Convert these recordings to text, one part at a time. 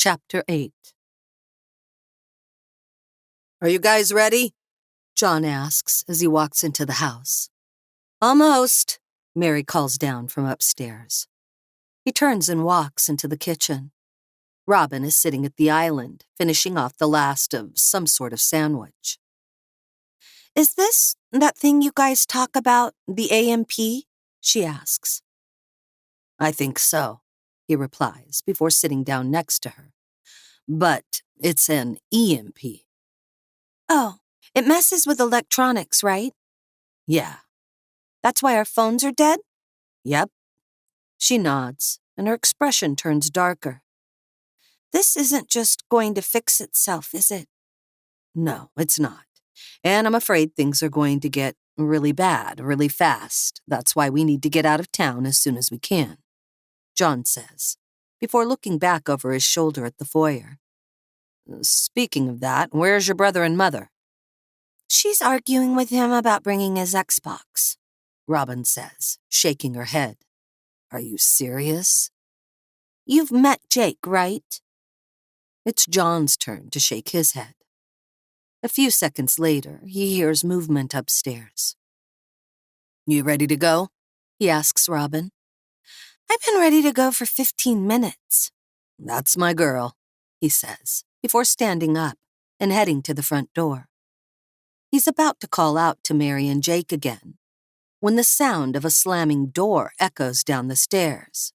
Chapter 8. "Are you guys ready?" John asks as he walks into the house. "Almost," Mary calls down from upstairs. He turns and walks into the kitchen. Robin is sitting at the island, finishing off the last of some sort of sandwich. "Is this that thing you guys talk about, the EMP?" she asks. "I think so," he replies before sitting down next to her. "But it's an EMP. "Oh, it messes with electronics, right?" "Yeah." "That's why our phones are dead?" "Yep." She nods, and her expression turns darker. "This isn't just going to fix itself, is it?" "No, it's not. And I'm afraid things are going to get really bad, really fast. That's why we need to get out of town as soon as we can," John says, before looking back over his shoulder at the foyer. "Speaking of that, where's your brother and mother?" "She's arguing with him about bringing his Xbox," Robin says, shaking her head. "Are you serious?" "You've met Jake, right?" It's John's turn to shake his head. A few seconds later, he hears movement upstairs. "You ready to go?" he asks Robin. "I've been ready to go for 15 minutes. "That's my girl," he says, before standing up and heading to the front door. He's about to call out to Mary and Jake again, when the sound of a slamming door echoes down the stairs.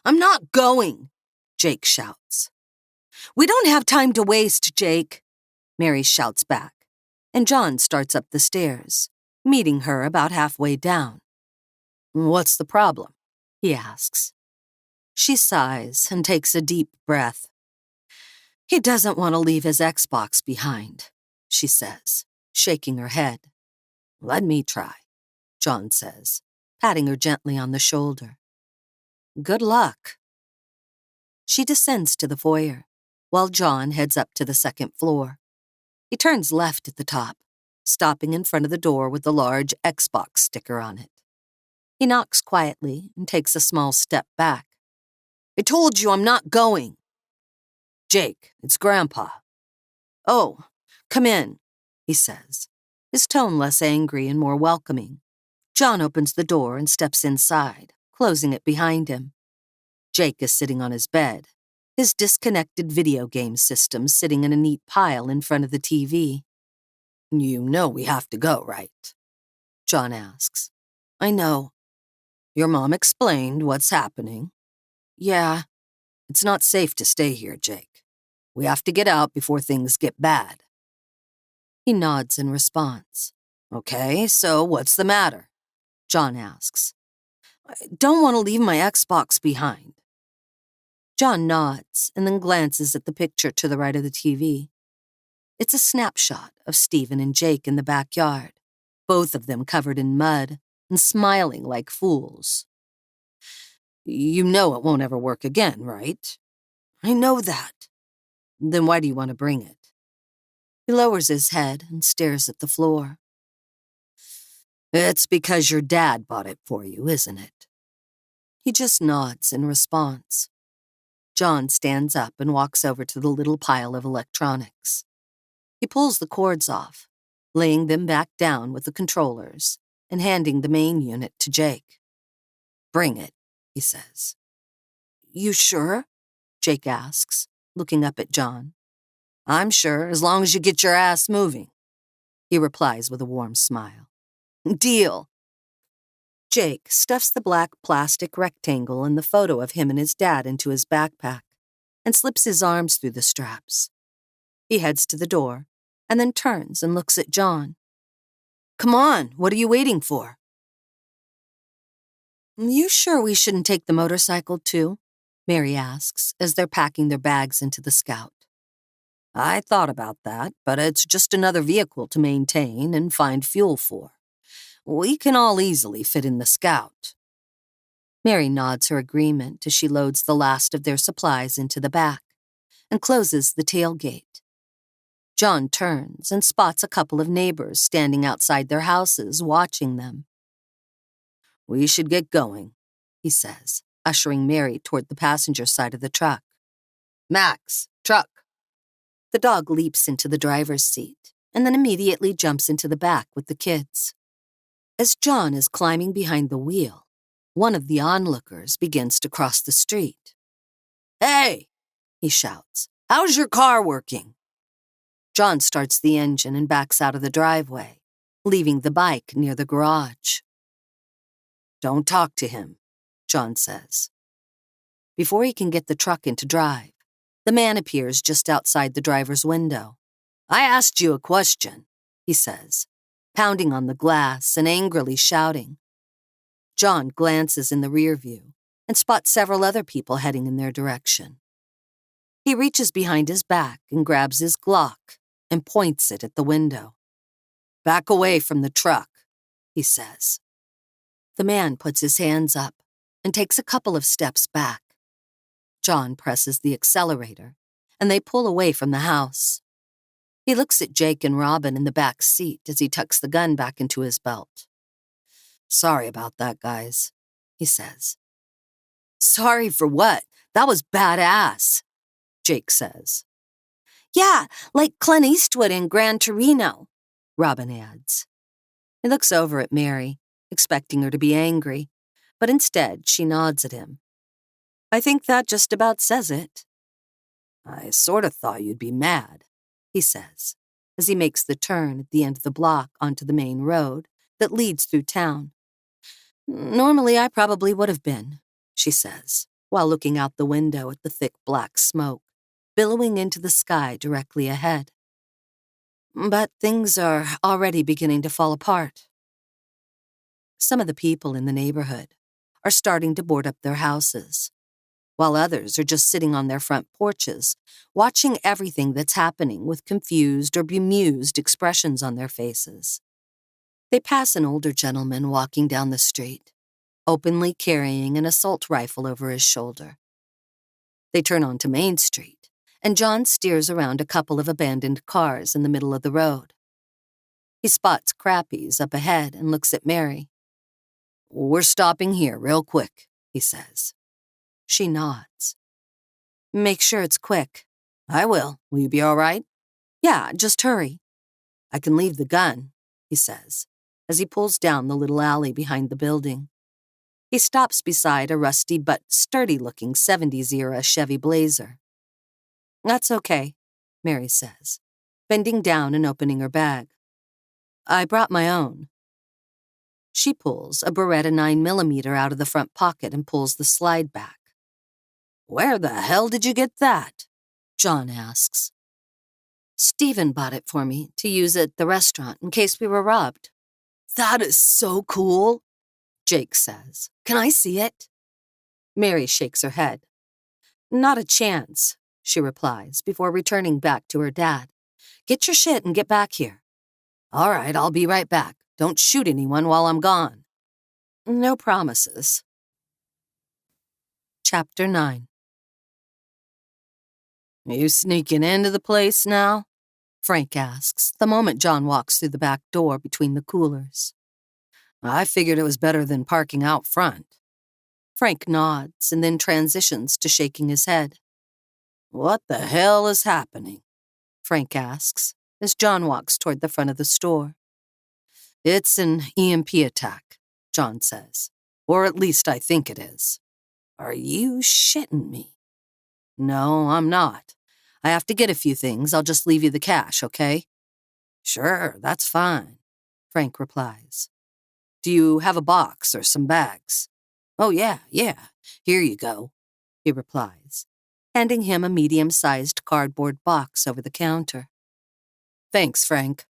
"I'm not going," Jake shouts. "We don't have time to waste, Jake," Mary shouts back, and John starts up the stairs, meeting her about halfway down. "What's the problem?" he asks. She sighs and takes a deep breath. "He doesn't want to leave his Xbox behind," she says, shaking her head. "Let me try," John says, patting her gently on the shoulder. "Good luck." She descends to the foyer, while John heads up to the second floor. He turns left at the top, stopping in front of the door with the large Xbox sticker on it. He knocks quietly and takes a small step back. "I told you I'm not going." "Jake, it's Grandpa." "Oh, come in," he says, his tone less angry and more welcoming. John opens the door and steps inside, closing it behind him. Jake is sitting on his bed, his disconnected video game system sitting in a neat pile in front of the TV. "You know we have to go, right?" John asks. "I know." "Your mom explained what's happening." "Yeah." "It's not safe to stay here, Jake. We have to get out before things get bad." He nods in response. "Okay, so what's the matter?" John asks. "I don't want to leave my Xbox behind." John nods and then glances at the picture to the right of the TV. It's a snapshot of Stephen and Jake in the backyard, both of them covered in mud and smiling like fools. "You know it won't ever work again, right?" "I know that." "Then why do you want to bring it?" He lowers his head and stares at the floor. "It's because your dad bought it for you, isn't it?" He just nods in response. John stands up and walks over to the little pile of electronics. He pulls the cords off, laying them back down with the controllers and handing the main unit to Jake. "Bring it," he says. "You sure?" Jake asks, looking up at John. "I'm sure, as long as you get your ass moving," he replies with a warm smile. "Deal." Jake stuffs the black plastic rectangle and the photo of him and his dad into his backpack and slips his arms through the straps. He heads to the door and then turns and looks at John. "Come on, what are you waiting for?" "You sure we shouldn't take the motorcycle too?" Mary asks as they're packing their bags into the Scout. "I thought about that, but it's just another vehicle to maintain and find fuel for. We can all easily fit in the Scout." Mary nods her agreement as she loads the last of their supplies into the back and closes the tailgate. John turns and spots a couple of neighbors standing outside their houses watching them. "We should get going," he says, ushering Mary toward the passenger side of the truck. Max, truck. The dog leaps into the driver's seat and then immediately jumps into the back with the kids. As John is climbing behind the wheel, one of the onlookers begins to cross the street. "Hey!" he shouts. "How's your car working?" John starts the engine and backs out of the driveway, leaving the bike near the garage. "Don't talk to him," John says. Before he can get the truck into drive, the man appears just outside the driver's window. "I asked you a question," he says, pounding on the glass and angrily shouting. John glances in the rear view and spots several other people heading in their direction. He reaches behind his back and grabs his Glock and points it at the window. "Back away from the truck," he says. The man puts his hands up and takes a couple of steps back. John presses the accelerator, and they pull away from the house. He looks at Jake and Robin in the back seat as he tucks the gun back into his belt. "Sorry about that, guys," he says. "Sorry for what? That was badass," Jake says. "Yeah, like Clint Eastwood in Gran Torino," Robin adds. He looks over at Mary, expecting her to be angry, but instead she nods at him. "I think that just about says it." "I sort of thought you'd be mad," he says, as he makes the turn at the end of the block onto the main road that leads through town. "Normally I probably would have been," she says, while looking out the window at the thick black smoke billowing into the sky directly ahead. "But things are already beginning to fall apart." Some of the people in the neighborhood are starting to board up their houses, while others are just sitting on their front porches, watching everything that's happening with confused or bemused expressions on their faces. They pass an older gentleman walking down the street, openly carrying an assault rifle over his shoulder. They turn onto Main Street, and John steers around a couple of abandoned cars in the middle of the road. He spots Crappy's up ahead and looks at Mary. "We're stopping here real quick," he says. She nods. "Make sure it's quick." "I will. Will you be all right?" "Yeah, just hurry." "I can leave the gun," he says, as he pulls down the little alley behind the building. He stops beside a rusty but sturdy-looking 70s-era Chevy Blazer. "That's okay," Mary says, bending down and opening her bag. "I brought my own." She pulls a Beretta 9mm out of the front pocket and pulls the slide back. "Where the hell did you get that?" John asks. "Stephen bought it for me to use at the restaurant in case we were robbed." "That is so cool," Jake says. "Can I see it?" Mary shakes her head. "Not a chance," she replies before returning back to her dad. "Get your shit and get back here." "All right, I'll be right back. Don't shoot anyone while I'm gone." "No promises." Chapter 9. "Are you sneaking into the place now?" Frank asks the moment John walks through the back door between the coolers. "I figured it was better than parking out front." Frank nods and then transitions to shaking his head. "What the hell is happening?" Frank asks as John walks toward the front of the store. "It's an EMP attack," John says. "Or at least I think it is." "Are you shitting me?" "No, I'm not. I have to get a few things. I'll just leave you the cash, okay?" "Sure, that's fine," Frank replies. "Do you have a box or some bags?" "Oh, yeah. Here you go," he replies, handing him a medium-sized cardboard box over the counter. "Thanks, Frank."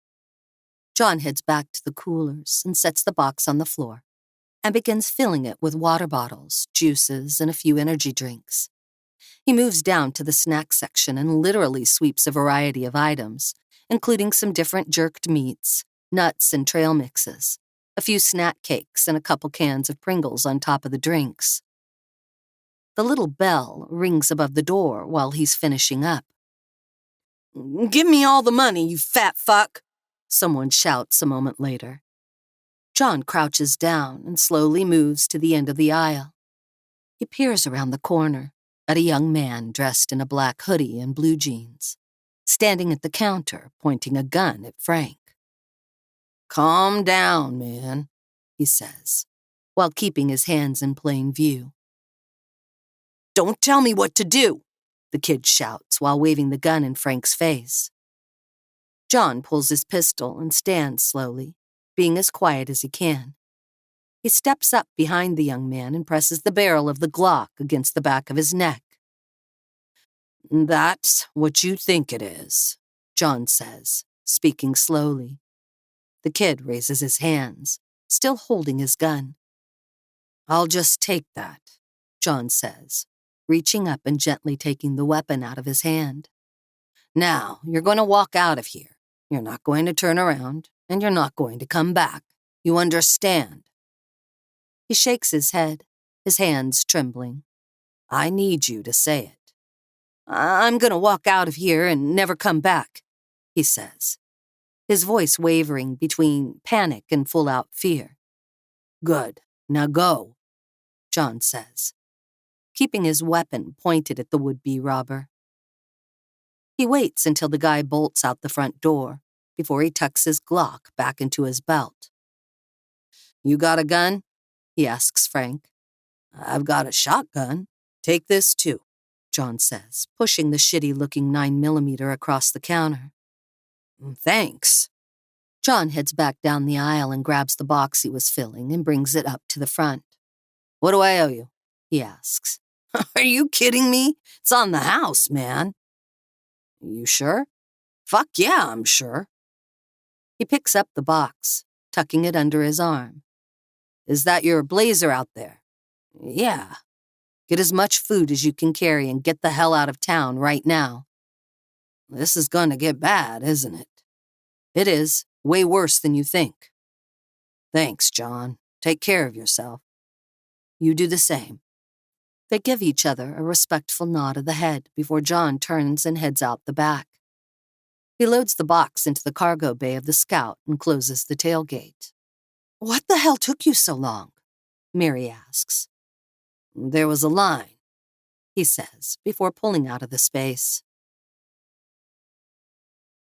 John heads back to the coolers and sets the box on the floor and begins filling it with water bottles, juices, and a few energy drinks. He moves down to the snack section and literally sweeps a variety of items, including some different jerked meats, nuts and trail mixes, a few snack cakes, and a couple cans of Pringles on top of the drinks. The little bell rings above the door while he's finishing up. "Give me all the money, you fat fuck!" someone shouts a moment later. John crouches down and slowly moves to the end of the aisle. He peers around the corner at a young man dressed in a black hoodie and blue jeans, standing at the counter pointing a gun at Frank. "Calm down, man," he says, while keeping his hands in plain view. "Don't tell me what to do," the kid shouts while waving the gun in Frank's face. John pulls his pistol and stands slowly, being as quiet as he can. He steps up behind the young man and presses the barrel of the Glock against the back of his neck. "That's what you think it is," John says, speaking slowly. The kid raises his hands, still holding his gun. "I'll just take that," John says, reaching up and gently taking the weapon out of his hand. "Now, you're going to walk out of here. You're not going to turn around, and you're not going to come back. You understand?" He shakes his head, his hands trembling. "I need you to say it." "I'm going to walk out of here and never come back," he says, his voice wavering between panic and full-out fear. "Good. Now go," John says, keeping his weapon pointed at the would-be robber. He waits until the guy bolts out the front door before he tucks his Glock back into his belt. "You got a gun?" he asks Frank. "I've got a shotgun. Take this too," John says, pushing the shitty-looking 9mm across the counter. "Thanks." John heads back down the aisle and grabs the box he was filling and brings it up to the front. "What do I owe you?" he asks. "Are you kidding me? It's on the house, man." "You sure?" "Fuck yeah, I'm sure." He picks up the box, tucking it under his arm. "Is that your blazer out there?" "Yeah." "Get as much food as you can carry and get the hell out of town right now." "This is going to get bad, isn't it?" "It is. Way worse than you think." "Thanks, John. Take care of yourself." "You do the same." They give each other a respectful nod of the head before John turns and heads out the back. He loads the box into the cargo bay of the Scout and closes the tailgate. "What the hell took you so long?" Mary asks. "There was a line," he says before pulling out of the space.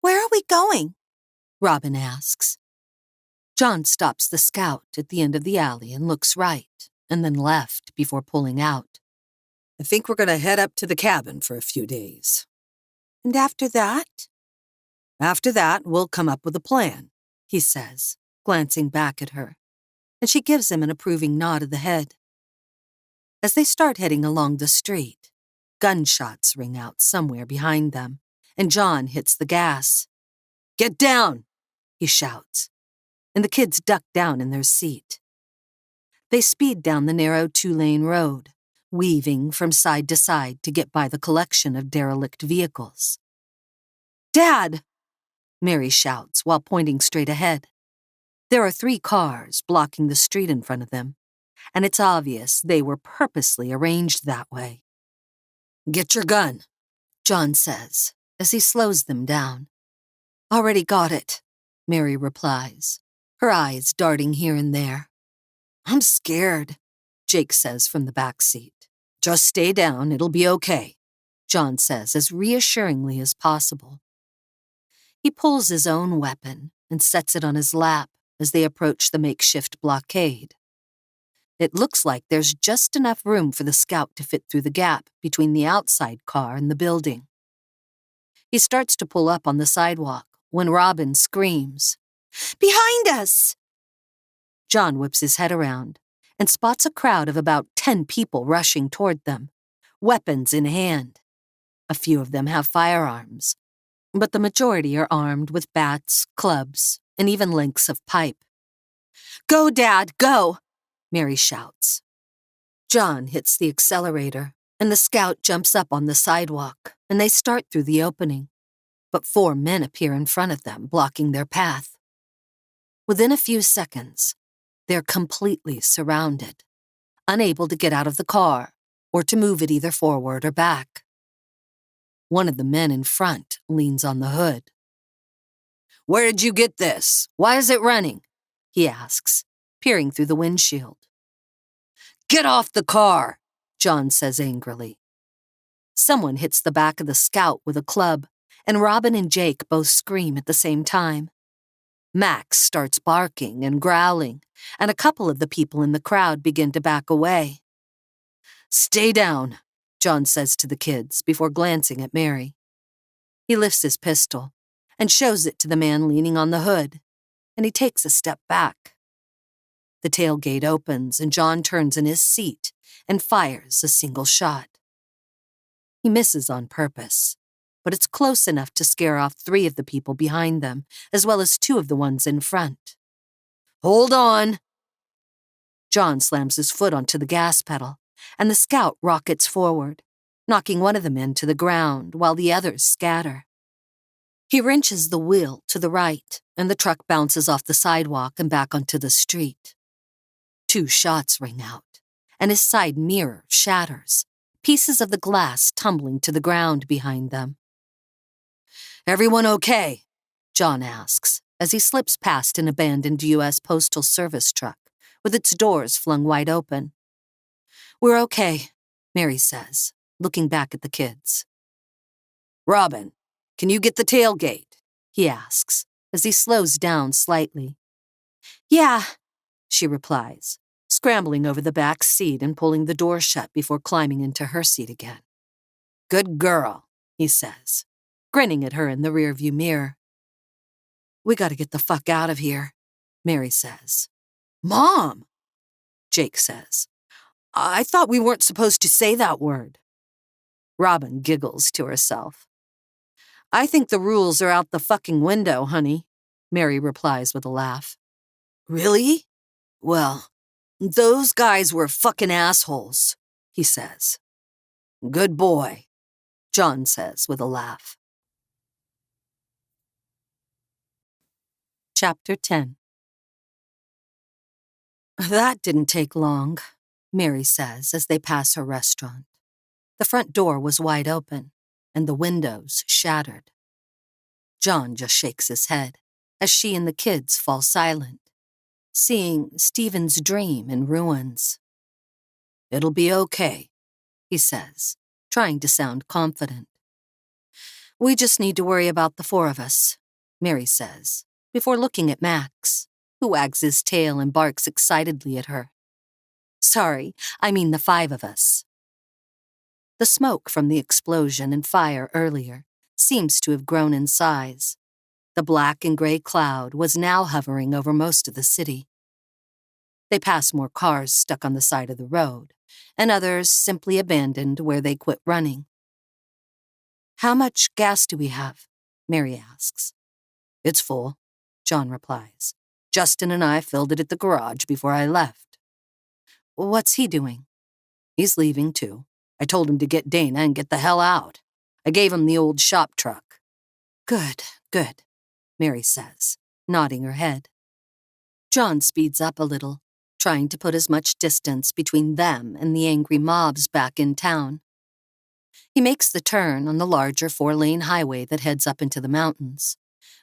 "Where are we going?" Robin asks. John stops the Scout at the end of the alley and looks right, and then left before pulling out. "I think we're going to head up to the cabin for a few days." "And after that?" "After that, we'll come up with a plan," he says, glancing back at her, and she gives him an approving nod of the head. As they start heading along the street, gunshots ring out somewhere behind them, and John hits the gas. "Get down!" he shouts, and the kids duck down in their seat. They speed down the narrow 2-lane road, weaving from side to side to get by the collection of derelict vehicles. "Dad!" Mary shouts while pointing straight ahead. There are 3 cars blocking the street in front of them, and it's obvious they were purposely arranged that way. "Get your gun," John says as he slows them down. "Already got it," Mary replies, her eyes darting here and there. "I'm scared," Jake says from the back seat. "Just stay down, it'll be okay," John says as reassuringly as possible. He pulls his own weapon and sets it on his lap as they approach the makeshift blockade. It looks like there's just enough room for the Scout to fit through the gap between the outside car and the building. He starts to pull up on the sidewalk when Robin screams, "Behind us!" John whips his head around and spots a crowd of about 10 people rushing toward them, weapons in hand. A few of them have firearms, but the majority are armed with bats, clubs, and even lengths of pipe. "Go, Dad, go!" Mary shouts. John hits the accelerator, and the Scout jumps up on the sidewalk, and they start through the opening. But 4 men appear in front of them, blocking their path. Within a few seconds, they're completely surrounded, unable to get out of the car or to move it either forward or back. One of the men in front leans on the hood. "Where did you get this? Why is it running?" he asks, peering through the windshield. "Get off the car," John says angrily. Someone hits the back of the Scout with a club, and Robin and Jake both scream at the same time. Max starts barking and growling, and a couple of the people in the crowd begin to back away. "Stay down," John says to the kids before glancing at Mary. He lifts his pistol and shows it to the man leaning on the hood, and he takes a step back. The tailgate opens and John turns in his seat and fires a single shot. He misses on purpose, but it's close enough to scare off 3 of the people behind them, as well as 2 of the ones in front. "Hold on!" John slams his foot onto the gas pedal, and the Scout rockets forward, knocking one of the men to the ground while the others scatter. He wrenches the wheel to the right, and the truck bounces off the sidewalk and back onto the street. 2 shots ring out, and his side mirror shatters, pieces of the glass tumbling to the ground behind them. "Everyone okay?" John asks as he slips past an abandoned U.S. Postal Service truck with its doors flung wide open. "We're okay," Mary says, looking back at the kids. "Robin, can you get the tailgate?" he asks as he slows down slightly. "Yeah," she replies, scrambling over the back seat and pulling the door shut before climbing into her seat again. "Good girl," he says, grinning at her in the rearview mirror. "We gotta get the fuck out of here," Mary says. "Mom," Jake says, "I thought we weren't supposed to say that word." Robin giggles to herself. "I think the rules are out the fucking window, honey," Mary replies with a laugh. "Really? Well, those guys were fucking assholes," he says. "Good boy," John says with a laugh. Chapter 10. "That didn't take long," Mary says as they pass her restaurant. The front door was wide open, and the windows shattered. John just shakes his head as she and the kids fall silent, seeing Stephen's dream in ruins. "It'll be okay," he says, trying to sound confident. "We just need to worry about the 4 of us," Mary says, before looking at Max, who wags his tail and barks excitedly at her. "Sorry, I mean the 5 of us." The smoke from the explosion and fire earlier seems to have grown in size. The black and gray cloud was now hovering over most of the city. They pass more cars stuck on the side of the road, and others simply abandoned where they quit running. "How much gas do we have?" Mary asks. "It's full," John replies. "Justin and I filled it at the garage before I left." "What's he doing?" "He's leaving, too. I told him to get Dana and get the hell out. I gave him the old shop truck." Good, Mary says, nodding her head. John speeds up a little, trying to put as much distance between them and the angry mobs back in town. He makes the turn on the larger 4-lane highway that heads up into the mountains,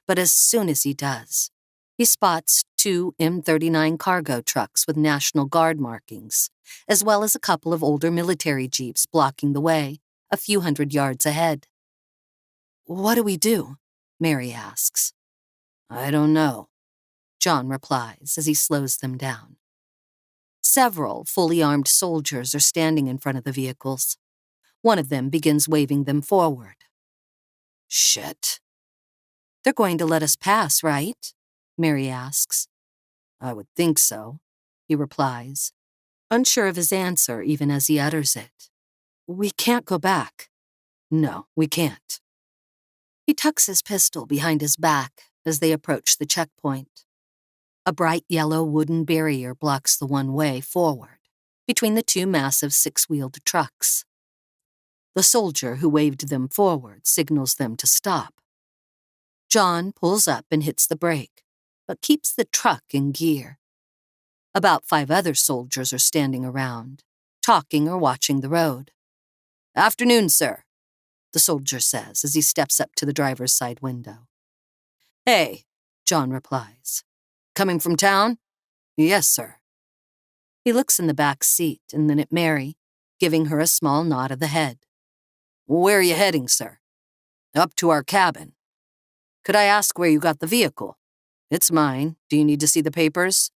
but as soon as he does, he spots 2 M39 cargo trucks with National Guard markings, as well as a couple of older military jeeps blocking the way, a few hundred yards ahead. "What do we do?" Mary asks. "I don't know," John replies as he slows them down. Several fully armed soldiers are standing in front of the vehicles. One of them begins waving them forward. "Shit." "They're going to let us pass, right?" Mary asks. "I would think so," he replies, unsure of his answer even as he utters it. "We can't go back." "No, we can't." He tucks his pistol behind his back as they approach the checkpoint. A bright yellow wooden barrier blocks the one way forward between the 2 massive 6-wheeled trucks. The soldier who waved them forward signals them to stop. John pulls up and hits the brake, but keeps the truck in gear. About 5 other soldiers are standing around, talking or watching the road. "Afternoon, sir," the soldier says as he steps up to the driver's side window. "Hey," John replies. "Coming from town?" "Yes, sir." He looks in the back seat and then at Mary, giving her a small nod of the head. Where are you heading, sir? Up to our cabin. Could I ask where you got the vehicle? It's mine. Do you need to see the papers?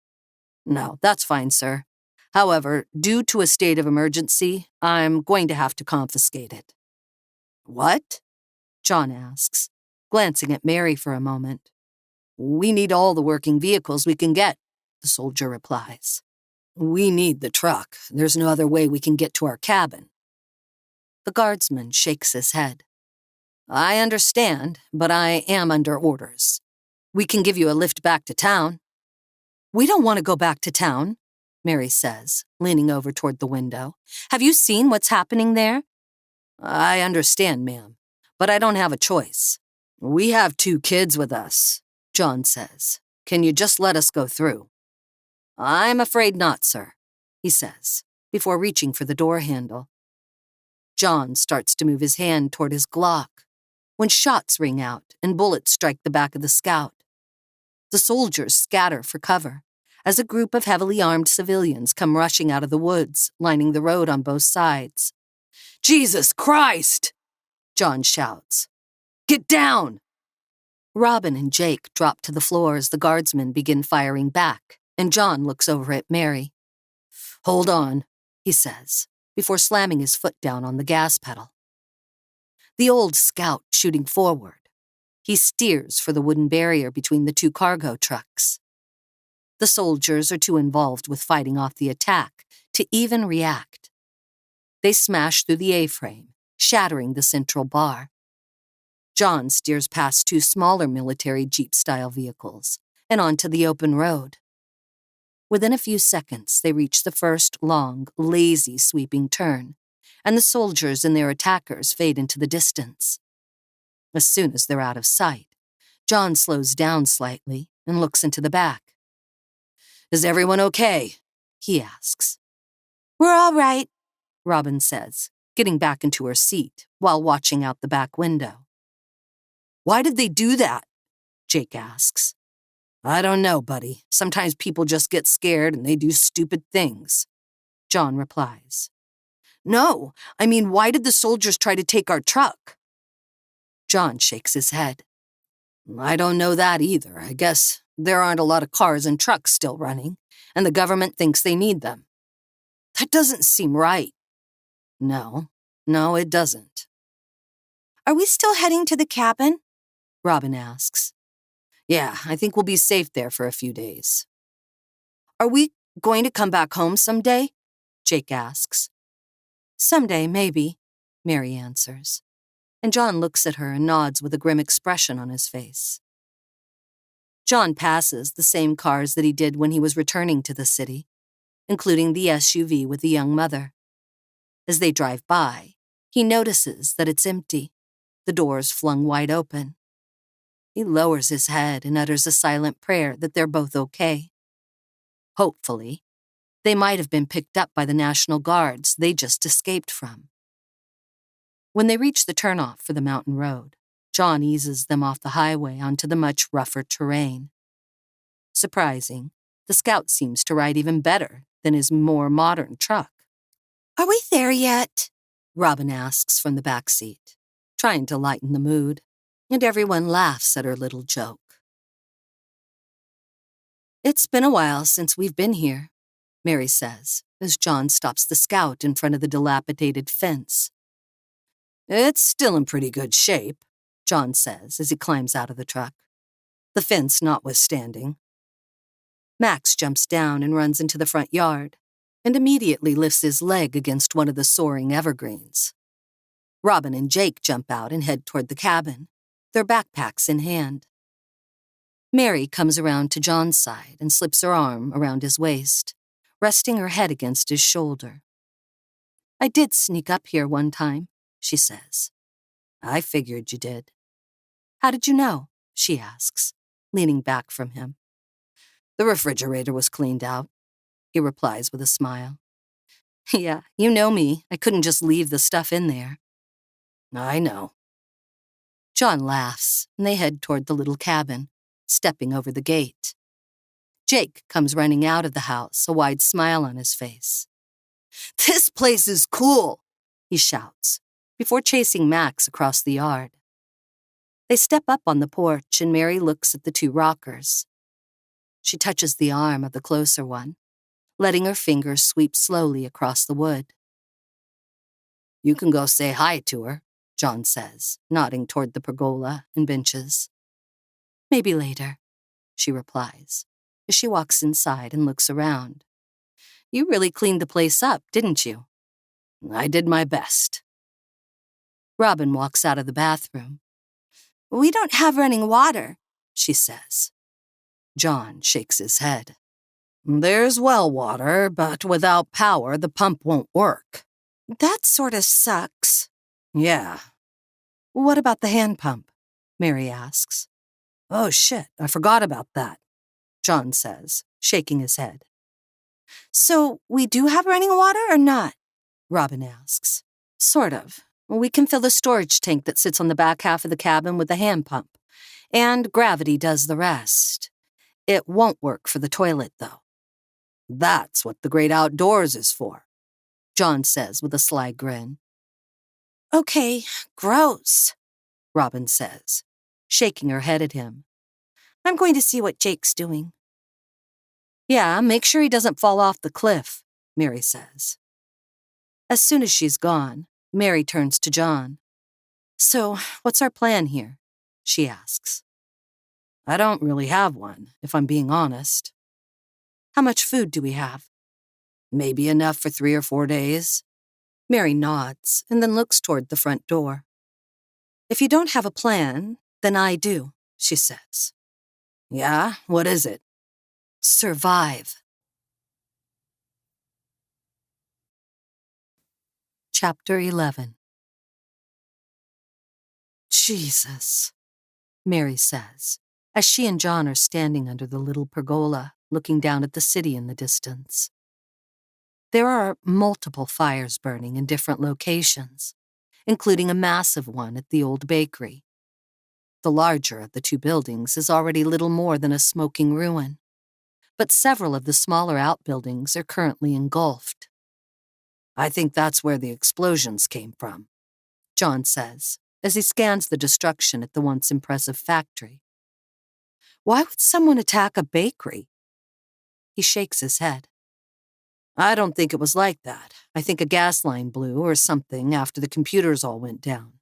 No, that's fine, sir. However, due to a state of emergency, I'm going to have to confiscate it. What? John asks, glancing at Mary for a moment. We need all the working vehicles we can get, the soldier replies. We need the truck. There's no other way we can get to our cabin. The guardsman shakes his head. I understand, but I am under orders. We can give you a lift back to town. We don't want to go back to town, Mary says, leaning over toward the window. Have you seen what's happening there? I understand, ma'am, but I don't have a choice. We have 2 kids with us, John says. Can you just let us go through? I'm afraid not, sir, he says, before reaching for the door handle. John starts to move his hand toward his Glock when shots ring out and bullets strike the back of the Scout. The soldiers scatter for cover as a group of heavily armed civilians come rushing out of the woods, lining the road on both sides. Jesus Christ! John shouts. Get down! Robin and Jake drop to the floor as the guardsmen begin firing back, and John looks over at Mary. Hold on, he says, before slamming his foot down on the gas pedal. The old Scout shooting forward. He steers for the wooden barrier between the 2 cargo trucks. The soldiers are too involved with fighting off the attack to even react. They smash through the A-frame, shattering the central bar. John steers past 2 smaller military Jeep-style vehicles and onto the open road. Within a few seconds, they reach the first long, lazy sweeping turn, and the soldiers and their attackers fade into the distance. As soon as they're out of sight, John slows down slightly and looks into the back. Is everyone okay? He asks. We're all right, Robin says, getting back into her seat while watching out the back window. Why did they do that? Jake asks. I don't know, buddy. Sometimes people just get scared and they do stupid things, John replies. No, I mean, why did the soldiers try to take our truck? John shakes his head. I don't know that either. I guess there aren't a lot of cars and trucks still running, and the government thinks they need them. That doesn't seem right. No, it doesn't. Are we still heading to the cabin? Robin asks. Yeah, I think we'll be safe there for a few days. Are we going to come back home someday? Jake asks. Someday, maybe, Mary answers. And John looks at her and nods with a grim expression on his face. John passes the same cars that he did when he was returning to the city, including the SUV with the young mother. As they drive by, he notices that it's empty, the doors flung wide open. He lowers his head and utters a silent prayer that they're both okay. Hopefully, they might have been picked up by the National Guards they just escaped from. When they reach the turnoff for the mountain road, John eases them off the highway onto the much rougher terrain. Surprising, the Scout seems to ride even better than his more modern truck. Are we there yet? Robin asks from the back seat, trying to lighten the mood, and everyone laughs at her little joke. It's been a while since we've been here, Mary says, as John stops the Scout in front of the dilapidated fence. It's still in pretty good shape, John says as he climbs out of the truck, the fence notwithstanding. Max jumps down and runs into the front yard, and immediately lifts his leg against one of the soaring evergreens. Robin and Jake jump out and head toward the cabin, their backpacks in hand. Mary comes around to John's side and slips her arm around his waist, resting her head against his shoulder. I did sneak up here one time, she says. I figured you did. How did you know? She asks, leaning back from him. The refrigerator was cleaned out, he replies with a smile. Yeah, you know me. I couldn't just leave the stuff in there. I know. John laughs, and they head toward the little cabin, stepping over the gate. Jake comes running out of the house, a wide smile on his face. This place is cool, he shouts, before chasing Max across the yard. They step up on the porch and Mary looks at the two rockers. She touches the arm of the closer one, letting her fingers sweep slowly across the wood. "You can go say hi to her," John says, nodding toward the pergola and benches. "Maybe later," she replies, as she walks inside and looks around. "You really cleaned the place up, didn't you?" "I did my best." Robin walks out of the bathroom. "We don't have running water," she says. John shakes his head. "There's well water, but without power, the pump won't work." "That sort of sucks." "Yeah." "What about the hand pump?" Mary asks. "Oh shit, I forgot about that," John says, shaking his head. "So we do have running water or not?" Robin asks. "Sort of. We can fill the storage tank that sits on the back half of the cabin with the hand pump, and gravity does the rest. It won't work for the toilet, though." "That's what the great outdoors is for," John says with a sly grin. "Okay, gross," Robin says, shaking her head at him. "I'm going to see what Jake's doing." "Yeah, make sure he doesn't fall off the cliff," Mary says. As soon as she's gone, Mary turns to John. "So, what's our plan here?" she asks. "I don't really have one, if I'm being honest." "How much food do we have?" "Maybe enough for 3 or 4 days." Mary nods and then looks toward the front door. "If you don't have a plan, then I do," she says. "Yeah? What is it?" "Survive." Chapter 11. "Jesus," Mary says, as she and John are standing under the little pergola, looking down at the city in the distance. There are multiple fires burning in different locations, including a massive one at the old bakery. The larger of the two buildings is already little more than a smoking ruin, but several of the smaller outbuildings are currently engulfed. "I think that's where the explosions came from," John says, as he scans the destruction at the once impressive factory. "Why would someone attack a bakery?" He shakes his head. "I don't think it was like that. I think a gas line blew or something after the computers all went down."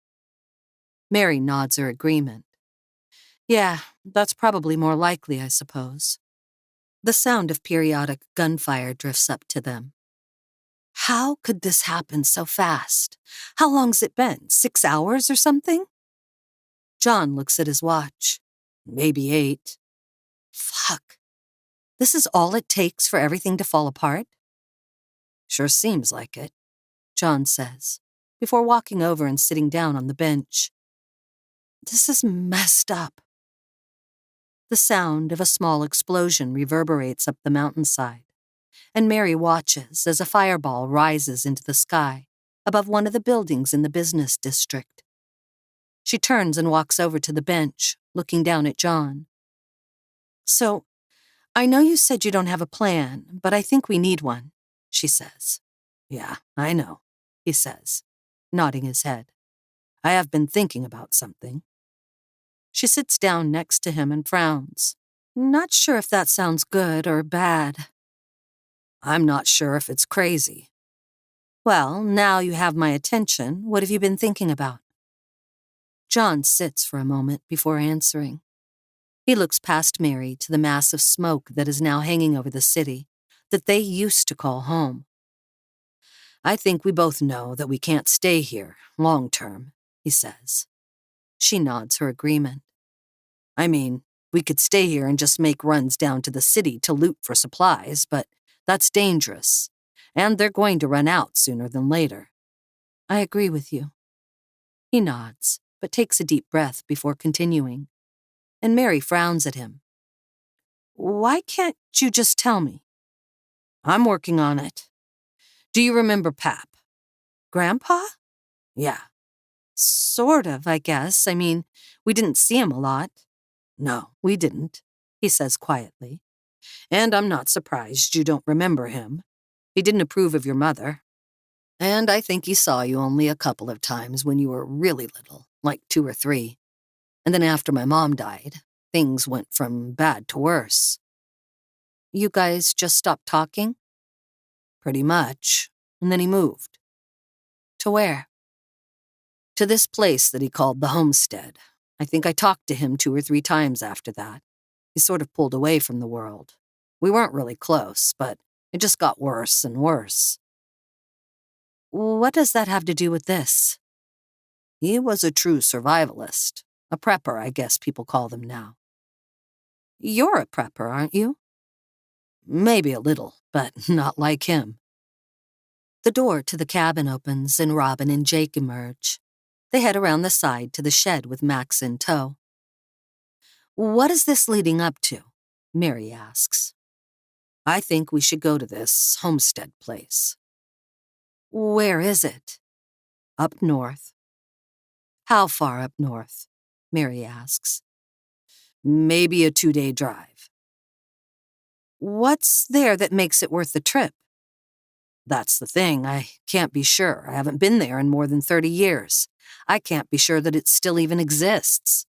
Mary nods her agreement. "Yeah, that's probably more likely, I suppose." The sound of periodic gunfire drifts up to them. How could this happen so fast? How long's it been? 6 hours or something? John looks at his watch. Maybe 8. Fuck. This is all it takes for everything to fall apart? Sure seems like it, John says, before walking over and sitting down on the bench. This is messed up. The sound of a small explosion reverberates up the mountainside, and Mary watches as a fireball rises into the sky above one of the buildings in the business district. She turns and walks over to the bench, looking down at John. "So, I know you said you don't have a plan, but I think we need one," she says. "Yeah, I know," he says, nodding his head. "I have been thinking about something." She sits down next to him and frowns. "Not sure if that sounds good or bad." "I'm not sure if it's crazy." "Well, now you have my attention, what have you been thinking about?" John sits for a moment before answering. He looks past Mary to the mass of smoke that is now hanging over the city, that they used to call home. "I think we both know that we can't stay here, long term," he says. She nods her agreement. "I mean, we could stay here and just make runs down to the city to loot for supplies, but that's dangerous, and they're going to run out sooner than later." "I agree with you." He nods, but takes a deep breath before continuing, and Mary frowns at him. "Why can't you just tell me?" "I'm working on it. Do you remember Pap?" "Grandpa?" Yeah. "Sort of, I guess. I mean, we didn't see him a lot." No, we didn't, he says quietly. "And I'm not surprised you don't remember him. He didn't approve of your mother." And I think he saw you only a couple of times when you were really little, like 2 or 3. And then after my mom died, things went from bad to worse. You guys just stopped talking? Pretty much. And then he moved. To where? To this place that he called the Homestead. I think I talked to him 2 or 3 times after that. He sort of pulled away from the world. We weren't really close, but it just got worse and worse. What does that have to do with this? He was a true survivalist. A prepper, I guess people call them now. You're a prepper, aren't you? Maybe a little, but not like him. The door to the cabin opens and Robin and Jake emerge. They head around the side to the shed with Max in tow. What is this leading up to? Mary asks. I think we should go to this Homestead place. Where is it? Up north. How far up north? Mary asks. Maybe a 2-day drive. What's there that makes it worth the trip? That's the thing. I can't be sure. I haven't been there in more than 30 years. I can't be sure that it still even exists.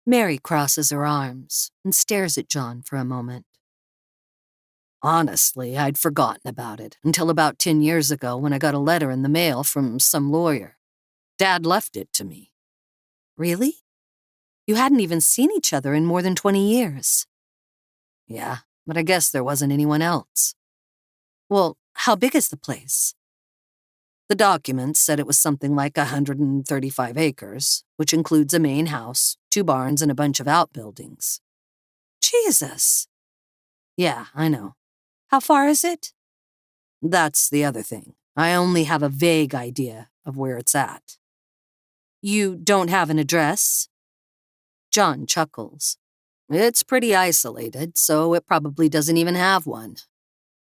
Mary crosses her arms and stares at John for a moment. Honestly, I'd forgotten about it until about 10 years ago when I got a letter in the mail from some lawyer. Dad left it to me. Really? You hadn't even seen each other in more than 20 years. Yeah, but I guess there wasn't anyone else. Well, how big is the place? The documents said it was something like 135 acres, which includes a main house, 2 barns, and a bunch of outbuildings. Jesus! Yeah, I know. How far is it? That's the other thing. I only have a vague idea of where it's at. You don't have an address? John chuckles. It's pretty isolated, so it probably doesn't even have one.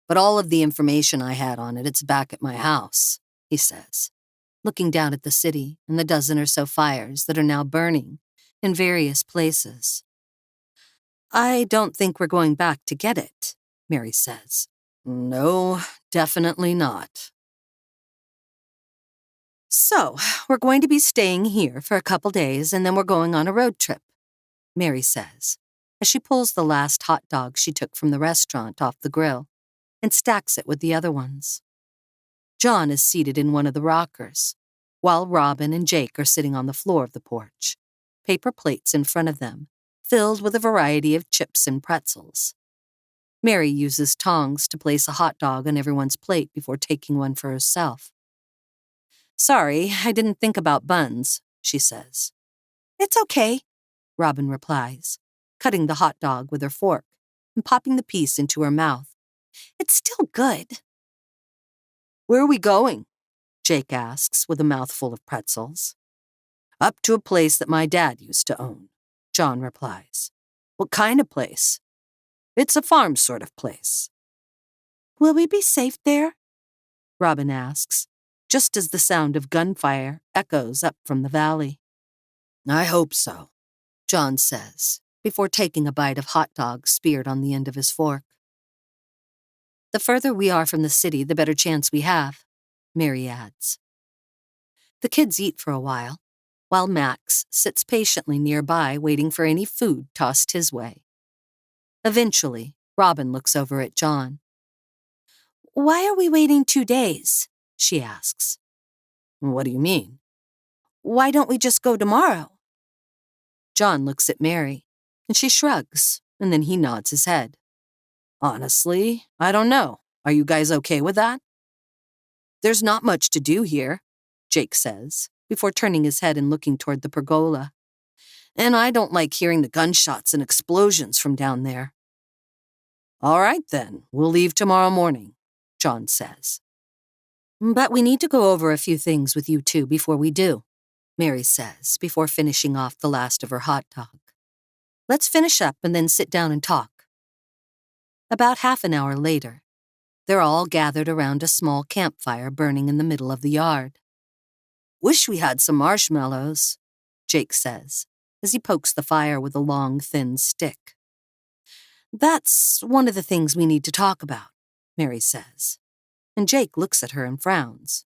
But all of the information I had on it, it's back at my house, he says, looking down at the city and the dozen or so fires that are now burning in various places. I don't think we're going back to get it, Mary says. No, definitely not. So, we're going to be staying here for a couple days and then we're going on a road trip, Mary says, as she pulls the last hot dog she took from the restaurant off the grill and stacks it with the other ones. John is seated in one of the rockers, while Robin and Jake are sitting on the floor of the porch, paper plates in front of them, filled with a variety of chips and pretzels. Mary uses tongs to place a hot dog on everyone's plate before taking one for herself. Sorry, I didn't think about buns, she says. It's okay, Robin replies, cutting the hot dog with her fork and popping the piece into her mouth. It's still good. Where are we going? Jake asks with a mouthful of pretzels. Up to a place that my dad used to own, John replies. What kind of place? It's a farm sort of place. Will we be safe there? Robin asks, just as the sound of gunfire echoes up from the valley. I hope so, John says, before taking a bite of hot dog speared on the end of his fork. The further we are from the city, the better chance we have, Mary adds. The kids eat for a while Max sits patiently nearby waiting for any food tossed his way. Eventually, Robin looks over at John. Why are we waiting 2 days? She asks. What do you mean? Why don't we just go tomorrow? John looks at Mary, and she shrugs, and then he nods his head. Honestly, I don't know. Are you guys okay with that? There's not much to do here, Jake says, before turning his head and looking toward the pergola. And I don't like hearing the gunshots and explosions from down there. All right then, we'll leave tomorrow morning, John says. But we need to go over a few things with you two before we do, Mary says, before finishing off the last of her hot dog. Let's finish up and then sit down and talk. About half an hour later, they're all gathered around a small campfire burning in the middle of the yard. Wish we had some marshmallows, Jake says, as he pokes the fire with a long, thin stick. That's one of the things we need to talk about, Mary says. and Jake looks at her and frowns.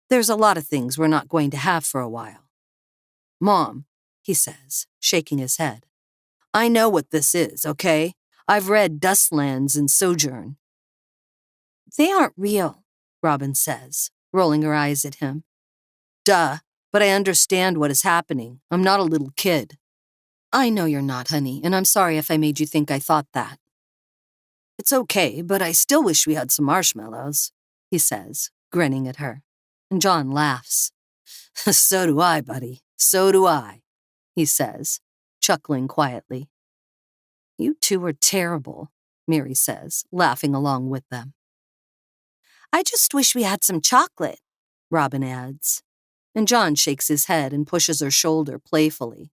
There's a lot of things we're not going to have for a while. Mom, he says, shaking his head. I know what this is, okay? I've read Dustlands and Sojourn. They aren't real, Robin says, rolling her eyes at him. Duh, but I understand what is happening. I'm not a little kid. I know you're not, honey, and I'm sorry if I made you think I thought that. It's okay, but I still wish we had some marshmallows, he says, grinning at her. And John laughs. So do I, buddy. So do I, he says, chuckling quietly. You two are terrible, Mary says, laughing along with them. I just wish we had some chocolate, Robin adds. And John shakes his head and pushes her shoulder playfully.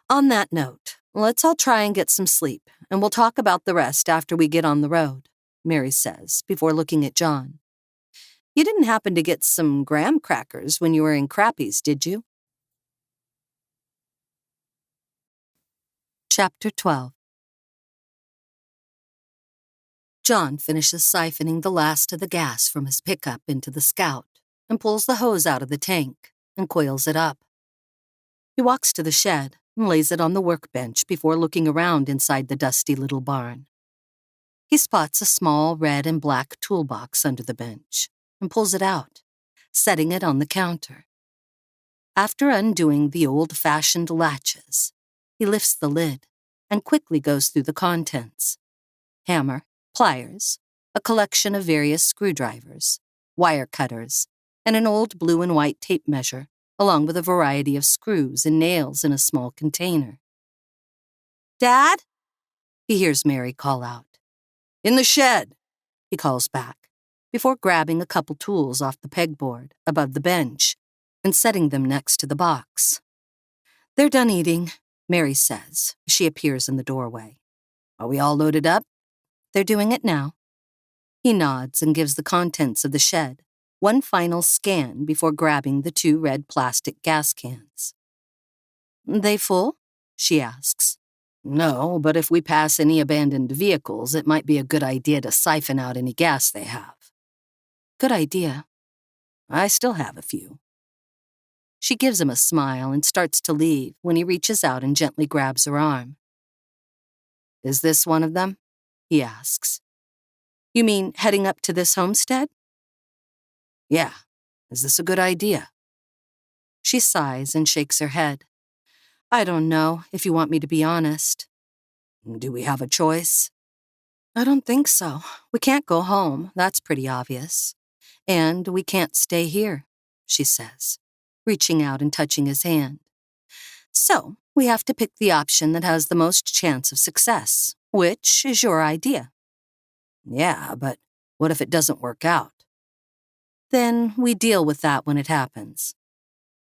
On that note, let's all try and get some sleep, and we'll talk about the rest after we get on the road, Mary says, before looking at John. You didn't happen to get some graham crackers when you were in Crappie's, did you? Chapter 12. John finishes siphoning the last of the gas from his pickup into the Scout and pulls the hose out of the tank and coils it up. He walks to the shed and lays it on the workbench before looking around inside the dusty little barn. He spots a small red and black toolbox under the bench and pulls it out, setting it on the counter. After undoing the old-fashioned latches, he lifts the lid and quickly goes through the contents. Hammer, pliers, a collection of various screwdrivers, wire cutters, and an old blue and white tape measure, along with a variety of screws and nails in a small container. Dad? He hears Mary call out. In the shed, he calls back, before grabbing a couple tools off the pegboard above the bench and setting them next to the box. They're done eating, Mary says as she appears in the doorway. Are we all loaded up? They're doing it now. He nods and gives the contents of the shed one final scan before grabbing the 2 red plastic gas cans. They full? She asks. No, but if we pass any abandoned vehicles, it might be a good idea to siphon out any gas they have. Good idea. I still have a few. She gives him a smile and starts to leave when he reaches out and gently grabs her arm. Is this one of them? He asks. You mean heading up to this homestead? Yeah. Is this a good idea? She sighs and shakes her head. I don't know, if you want me to be honest. Do we have a choice? I don't think so. We can't go home, that's pretty obvious. And we can't stay here, she says, reaching out and touching his hand. So, we have to pick the option that has the most chance of success, which is your idea. Yeah, but what if it doesn't work out? Then we deal with that when it happens.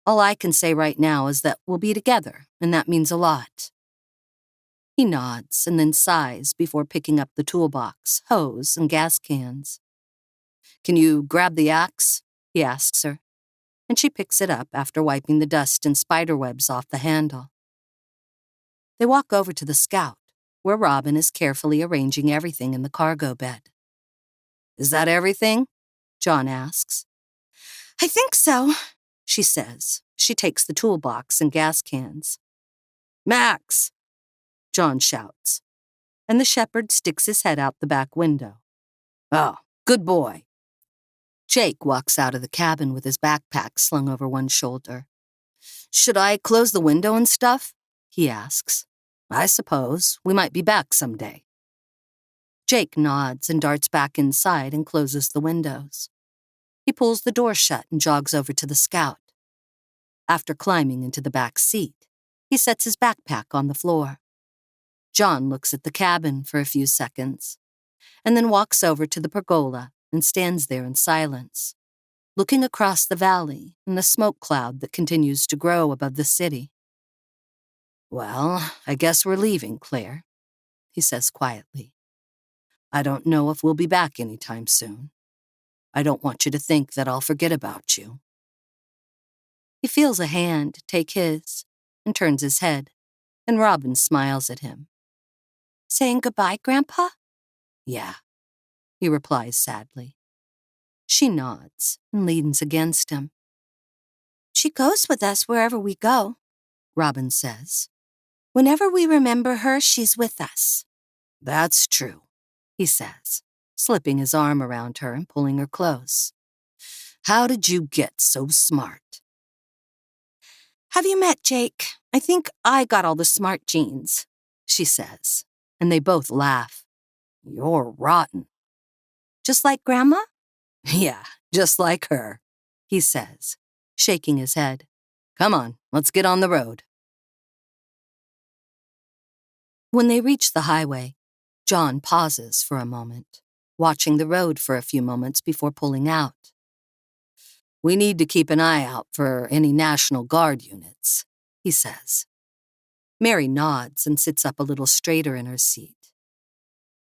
All I can say right now is that we'll be together, and that means a lot. He nods and then sighs before picking up the toolbox, hose, and gas cans. Can you grab the axe? He asks her, and she picks it up after wiping the dust and spiderwebs off the handle. They walk over to the Scout, where Robin is carefully arranging everything in the cargo bed. Is that everything? John asks. I think so, she says. She takes the toolbox and gas cans. Max! John shouts, and the shepherd sticks his head out the back window. Oh, good boy. Jake walks out of the cabin with his backpack slung over one shoulder. Should I close the window and stuff? He asks. I suppose. We might be back someday. Jake nods and darts back inside and closes the windows. He pulls the door shut and jogs over to the Scout. After climbing into the back seat, he sets his backpack on the floor. John looks at the cabin for a few seconds, and then walks over to the pergola and stands there in silence, looking across the valley and the smoke cloud that continues to grow above the city. Well, I guess we're leaving, Claire, he says quietly. I don't know if we'll be back anytime soon. I don't want you to think that I'll forget about you. He feels a hand take his and turns his head, and Robin smiles at him. Saying goodbye, Grandpa? Yeah. he replies sadly. She nods and leans against him. She goes with us wherever we go, Robin says. Whenever we remember her, she's with us. That's true, he says, slipping his arm around her and pulling her close. How did you get so smart? Have you met Jake? I think I got all the smart genes, she says, and they both laugh. You're rotten. Just like Grandma? Yeah, just like her, he says, shaking his head. Come on, let's get on the road. When they reach the highway, John pauses for a moment, watching the road for a few moments before pulling out. We need to keep an eye out for any National Guard units, he says. Mary nods and sits up a little straighter in her seat.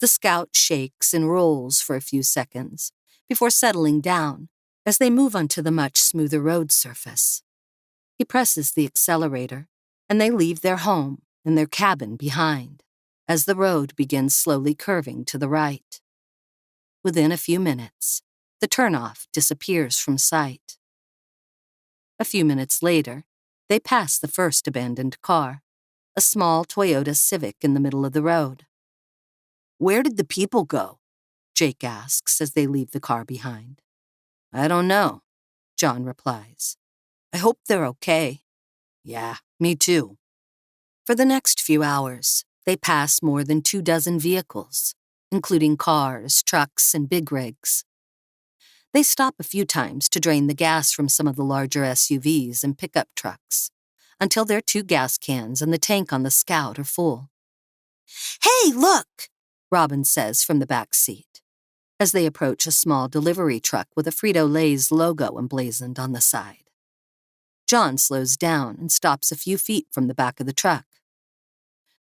The Scout shakes and rolls for a few seconds before settling down as they move onto the much smoother road surface. He presses the accelerator, and they leave their home and their cabin behind as the road begins slowly curving to the right. Within a few minutes, the turnoff disappears from sight. A few minutes later, they pass the first abandoned car, a small Toyota Civic in the middle of the road. Where did the people go? Jake asks as they leave the car behind. I don't know, John replies. I hope they're okay. Yeah, me too. For the next few hours, they pass more than 24 vehicles, including cars, trucks, and big rigs. They stop a few times to drain the gas from some of the larger SUVs and pickup trucks, until their 2 gas cans and the tank on the Scout are full. Hey, look, Robin says from the back seat, as they approach a small delivery truck with a Frito-Lay's logo emblazoned on the side. John slows down and stops a few feet from the back of the truck.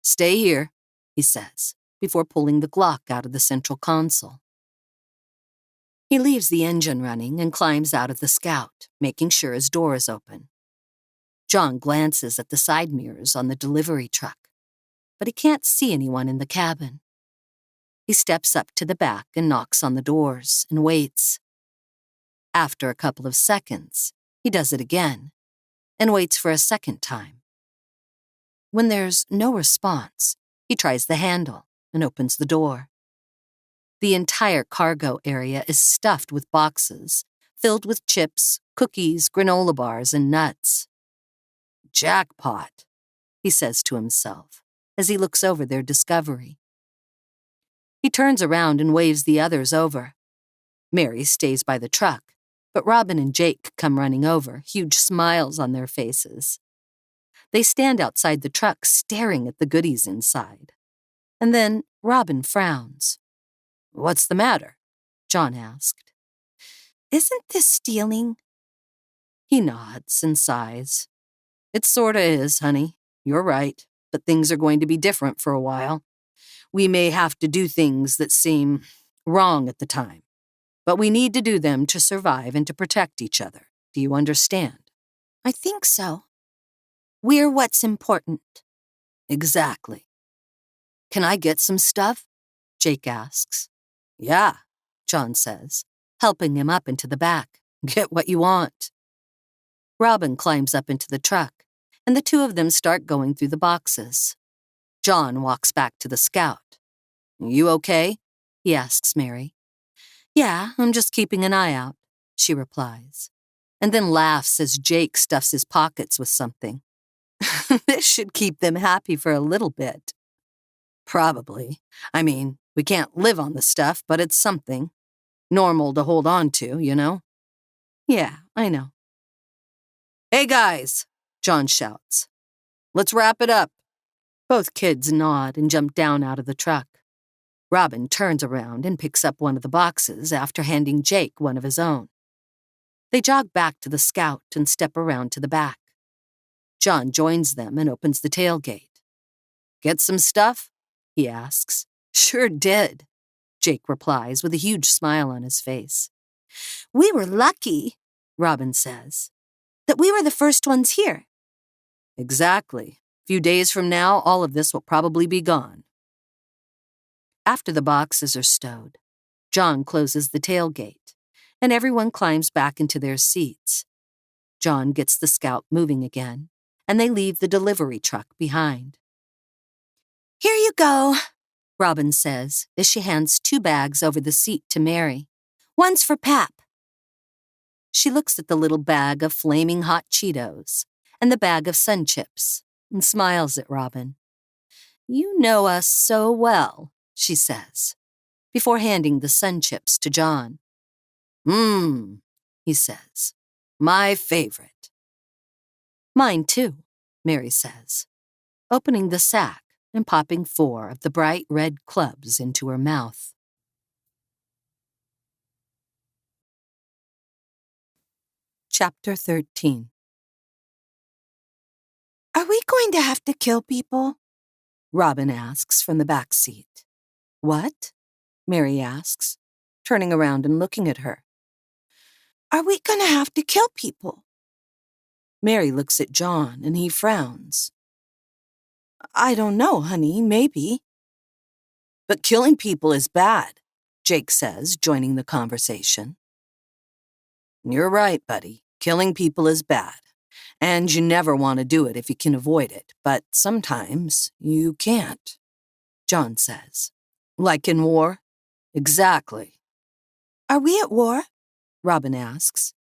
Stay here, he says, before pulling the Glock out of the central console. He leaves the engine running and climbs out of the Scout, making sure his door is open. John glances at the side mirrors on the delivery truck, but he can't see anyone in the cabin. He steps up to the back and knocks on the doors and waits. After a couple of seconds, he does it again and waits for a second time. When there's no response, he tries the handle and opens the door. The entire cargo area is stuffed with boxes, filled with chips, cookies, granola bars, and nuts. Jackpot, he says to himself as he looks over their discovery. He turns around and waves the others over. Mary stays by the truck, but Robin and Jake come running over, huge smiles on their faces. They stand outside the truck staring at the goodies inside. And then Robin frowns. What's the matter? John asked. Isn't this stealing? He nods and sighs. It sorta is, honey. You're right, but things are going to be different for a while. We may have to do things that seem wrong at the time, but we need to do them to survive and to protect each other. Do you understand? I think so. We're what's important. Exactly. Can I get some stuff? Jake asks. Yeah, John says, helping him up into the back. Get what you want. Robin climbs up into the truck, and the two of them start going through the boxes. John walks back to the Scout. You okay? He asks Mary. Yeah, I'm just keeping an eye out, she replies, and then laughs as Jake stuffs his pockets with something. This should keep them happy for a little bit. Probably. I mean, we can't live on the stuff, but it's something. Normal to hold on to, you know? Yeah, I know. Hey guys, John shouts. Let's wrap it up. Both kids nod and jump down out of the truck. Robin turns around and picks up one of the boxes after handing Jake one of his own. They jog back to the Scout and step around to the back. John joins them and opens the tailgate. Get some stuff? He asks. Sure did, Jake replies with a huge smile on his face. We were lucky, Robin says, that we were the first ones here. Exactly. A few days from now, all of this will probably be gone. After the boxes are stowed, John closes the tailgate, and everyone climbs back into their seats. John gets the Scout moving again, and they leave the delivery truck behind. "Here you go," Robin says as she hands 2 bags over the seat to Mary. "One's for Pap." She looks at the little bag of flaming hot Cheetos and the bag of Sun Chips and smiles at Robin. "You know us so well," she says, before handing the Sun Chips to John. He says. "My favorite." "Mine too," Mary says, opening the sack and popping 4 of the bright red clubs into her mouth. Chapter 13. "Are we going to have to kill people?" Robin asks from the back seat. "What?" Mary asks, turning around and looking at her. "Are we going to have to kill people?" Mary looks at John and he frowns. "I don't know, honey, maybe." "But killing people is bad," Jake says, joining the conversation. "You're right, buddy. Killing people is bad. And you never want to do it if you can avoid it, but sometimes you can't," John says. "Like in war?" "Exactly." "Are we at war?" Robin asks.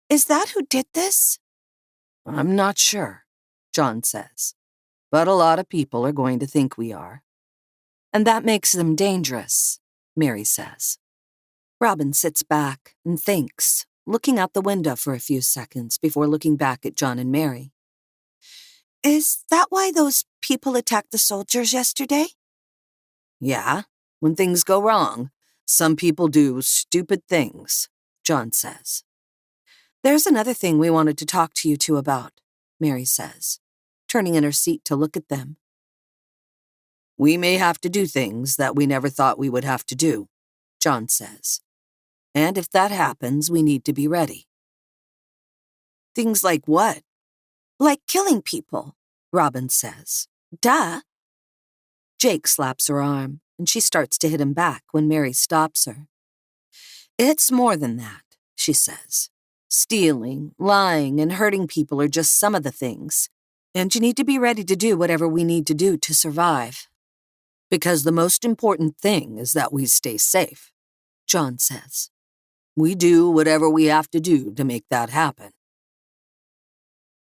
"Is that who did this?" "I'm not sure," John says. "But a lot of people are going to think we are. And that makes them dangerous," Mary says. Robin sits back and thinks, looking out the window for a few seconds before looking back at John and Mary. "Is that why those people attacked the soldiers yesterday?" "Yeah, when things go wrong, some people do stupid things," John says. "There's another thing we wanted to talk to you two about," Mary says, turning in her seat to look at them. "We may have to do things that we never thought we would have to do," John says. "And if that happens, we need to be ready." "Things like what?" "Like killing people," Robin says. "Duh." Jake slaps her arm, and she starts to hit him back when Mary stops her. "It's more than that," she says. "Stealing, lying, and hurting people are just some of the things, and you need to be ready to do whatever we need to do to survive. Because the most important thing is that we stay safe," John says. "We do whatever we have to do to make that happen."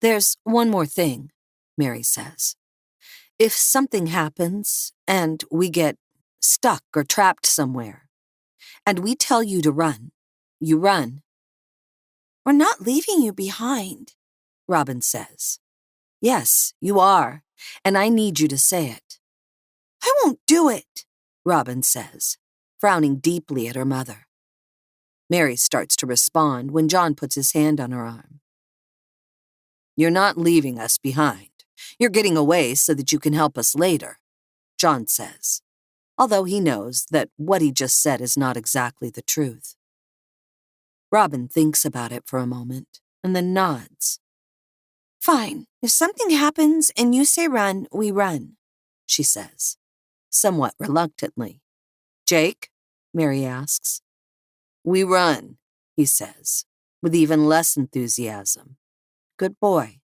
"There's one more thing," Mary says. "If something happens and we get stuck or trapped somewhere, and we tell you to run, you run." "We're not leaving you behind," Robin says. "Yes, you are, and I need you to say it." "I won't do it," Robin says, frowning deeply at her mother. Mary starts to respond when John puts his hand on her arm. "You're not leaving us behind. You're getting away so that you can help us later," John says, although he knows that what he just said is not exactly the truth. Robin thinks about it for a moment and then nods. "Fine. If something happens and you say run, we run," she says, somewhat reluctantly. "Jake?" Mary asks. "We run," he says, with even less enthusiasm. "Good boy."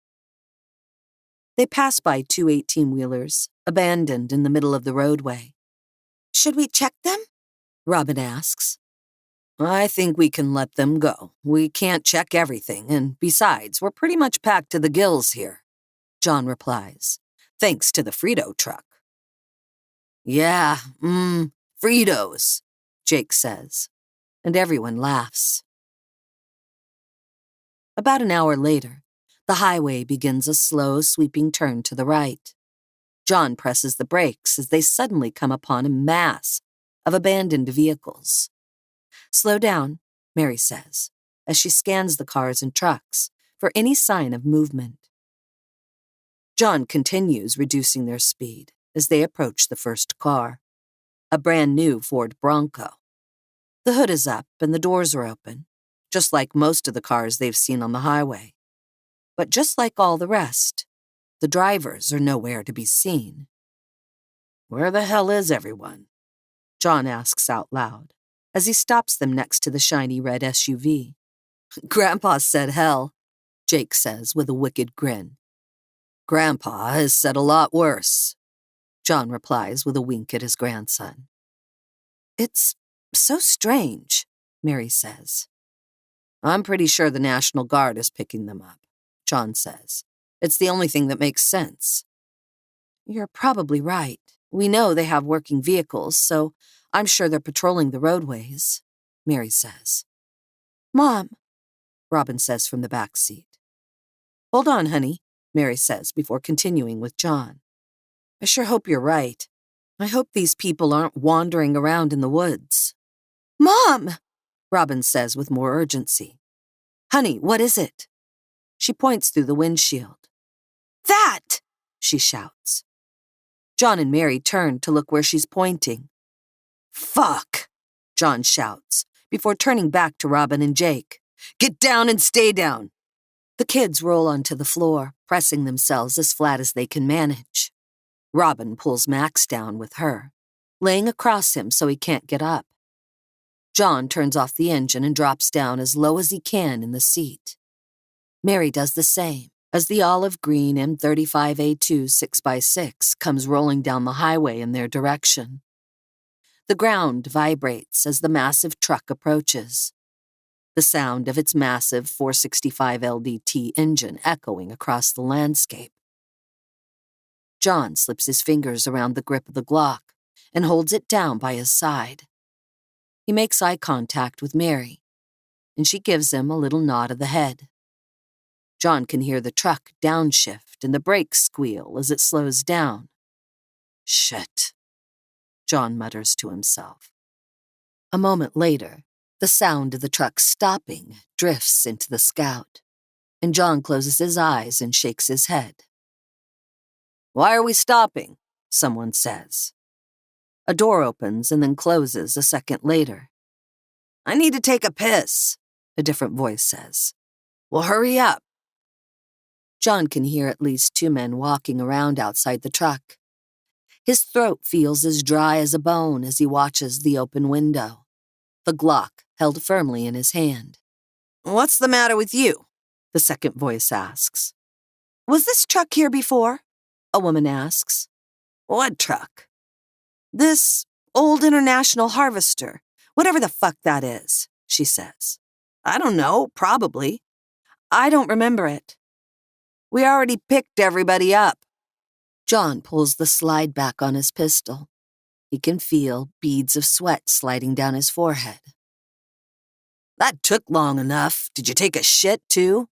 They pass by 2 18-wheelers, abandoned in the middle of the roadway. "Should we check them?" Robin asks. "I think we can let them go. We can't check everything, and besides, we're pretty much packed to the gills here," John replies, thanks to the Frito truck. "Yeah, Fritos," Jake says, and everyone laughs. About an hour later, the highway begins a slow, sweeping turn to the right. John presses the brakes as they suddenly come upon a mass of abandoned vehicles. "Slow down," Mary says, as she scans the cars and trucks for any sign of movement. John continues reducing their speed as they approach the first car, a brand new Ford Bronco. The hood is up and the doors are open, just like most of the cars they've seen on the highway. But just like all the rest, the drivers are nowhere to be seen. "Where the hell is everyone?" John asks out loud. as he stops them next to the shiny red SUV. "Grandpa said hell," Jake says with a wicked grin. "Grandpa has said a lot worse," John replies with a wink at his grandson. "It's so strange," Mary says. "I'm pretty sure the National Guard is picking them up," John says. "It's the only thing that makes sense." "You're probably right. We know they have working vehicles, so I'm sure they're patrolling the roadways," Mary says. "Mom," Robin says from the back seat. "Hold on, honey," Mary says before continuing with John. "I sure hope you're right. I hope these people aren't wandering around in the woods." "Mom!" Robin says with more urgency. "Honey, what is it?" She points through the windshield. "That!" she shouts. John and Mary turn to look where she's pointing. "Fuck!" John shouts, before turning back to Robin and Jake. "Get down and stay down!" The kids roll onto the floor, pressing themselves as flat as they can manage. Robin pulls Max down with her, laying across him so he can't get up. John turns off the engine and drops down as low as he can in the seat. Mary does the same as the olive green M35A2 6x6 comes rolling down the highway in their direction. The ground vibrates as the massive truck approaches, the sound of its massive 465 LDT engine echoing across the landscape. John slips his fingers around the grip of the Glock and holds it down by his side. He makes eye contact with Mary, and she gives him a little nod of the head. John can hear the truck downshift and the brakes squeal as it slows down. "Shit," John mutters to himself. A moment later, the sound of the truck stopping drifts into the Scout, and John closes his eyes and shakes his head. "Why are we stopping?" someone says. A door opens and then closes a second later. "I need to take a piss," a different voice says. "Well, hurry up." John can hear at least 2 men walking around outside the truck. His throat feels as dry as a bone as he watches the open window, the Glock held firmly in his hand. "What's the matter with you?" the second voice asks. "Was this truck here before?" a woman asks. "What truck?" "This old International Harvester, whatever the fuck that is," she says. "I don't know, probably. I don't remember it." "We already picked everybody up." John pulls the slide back on his pistol. He can feel beads of sweat sliding down his forehead. "That took long enough. Did you take a shit, too?"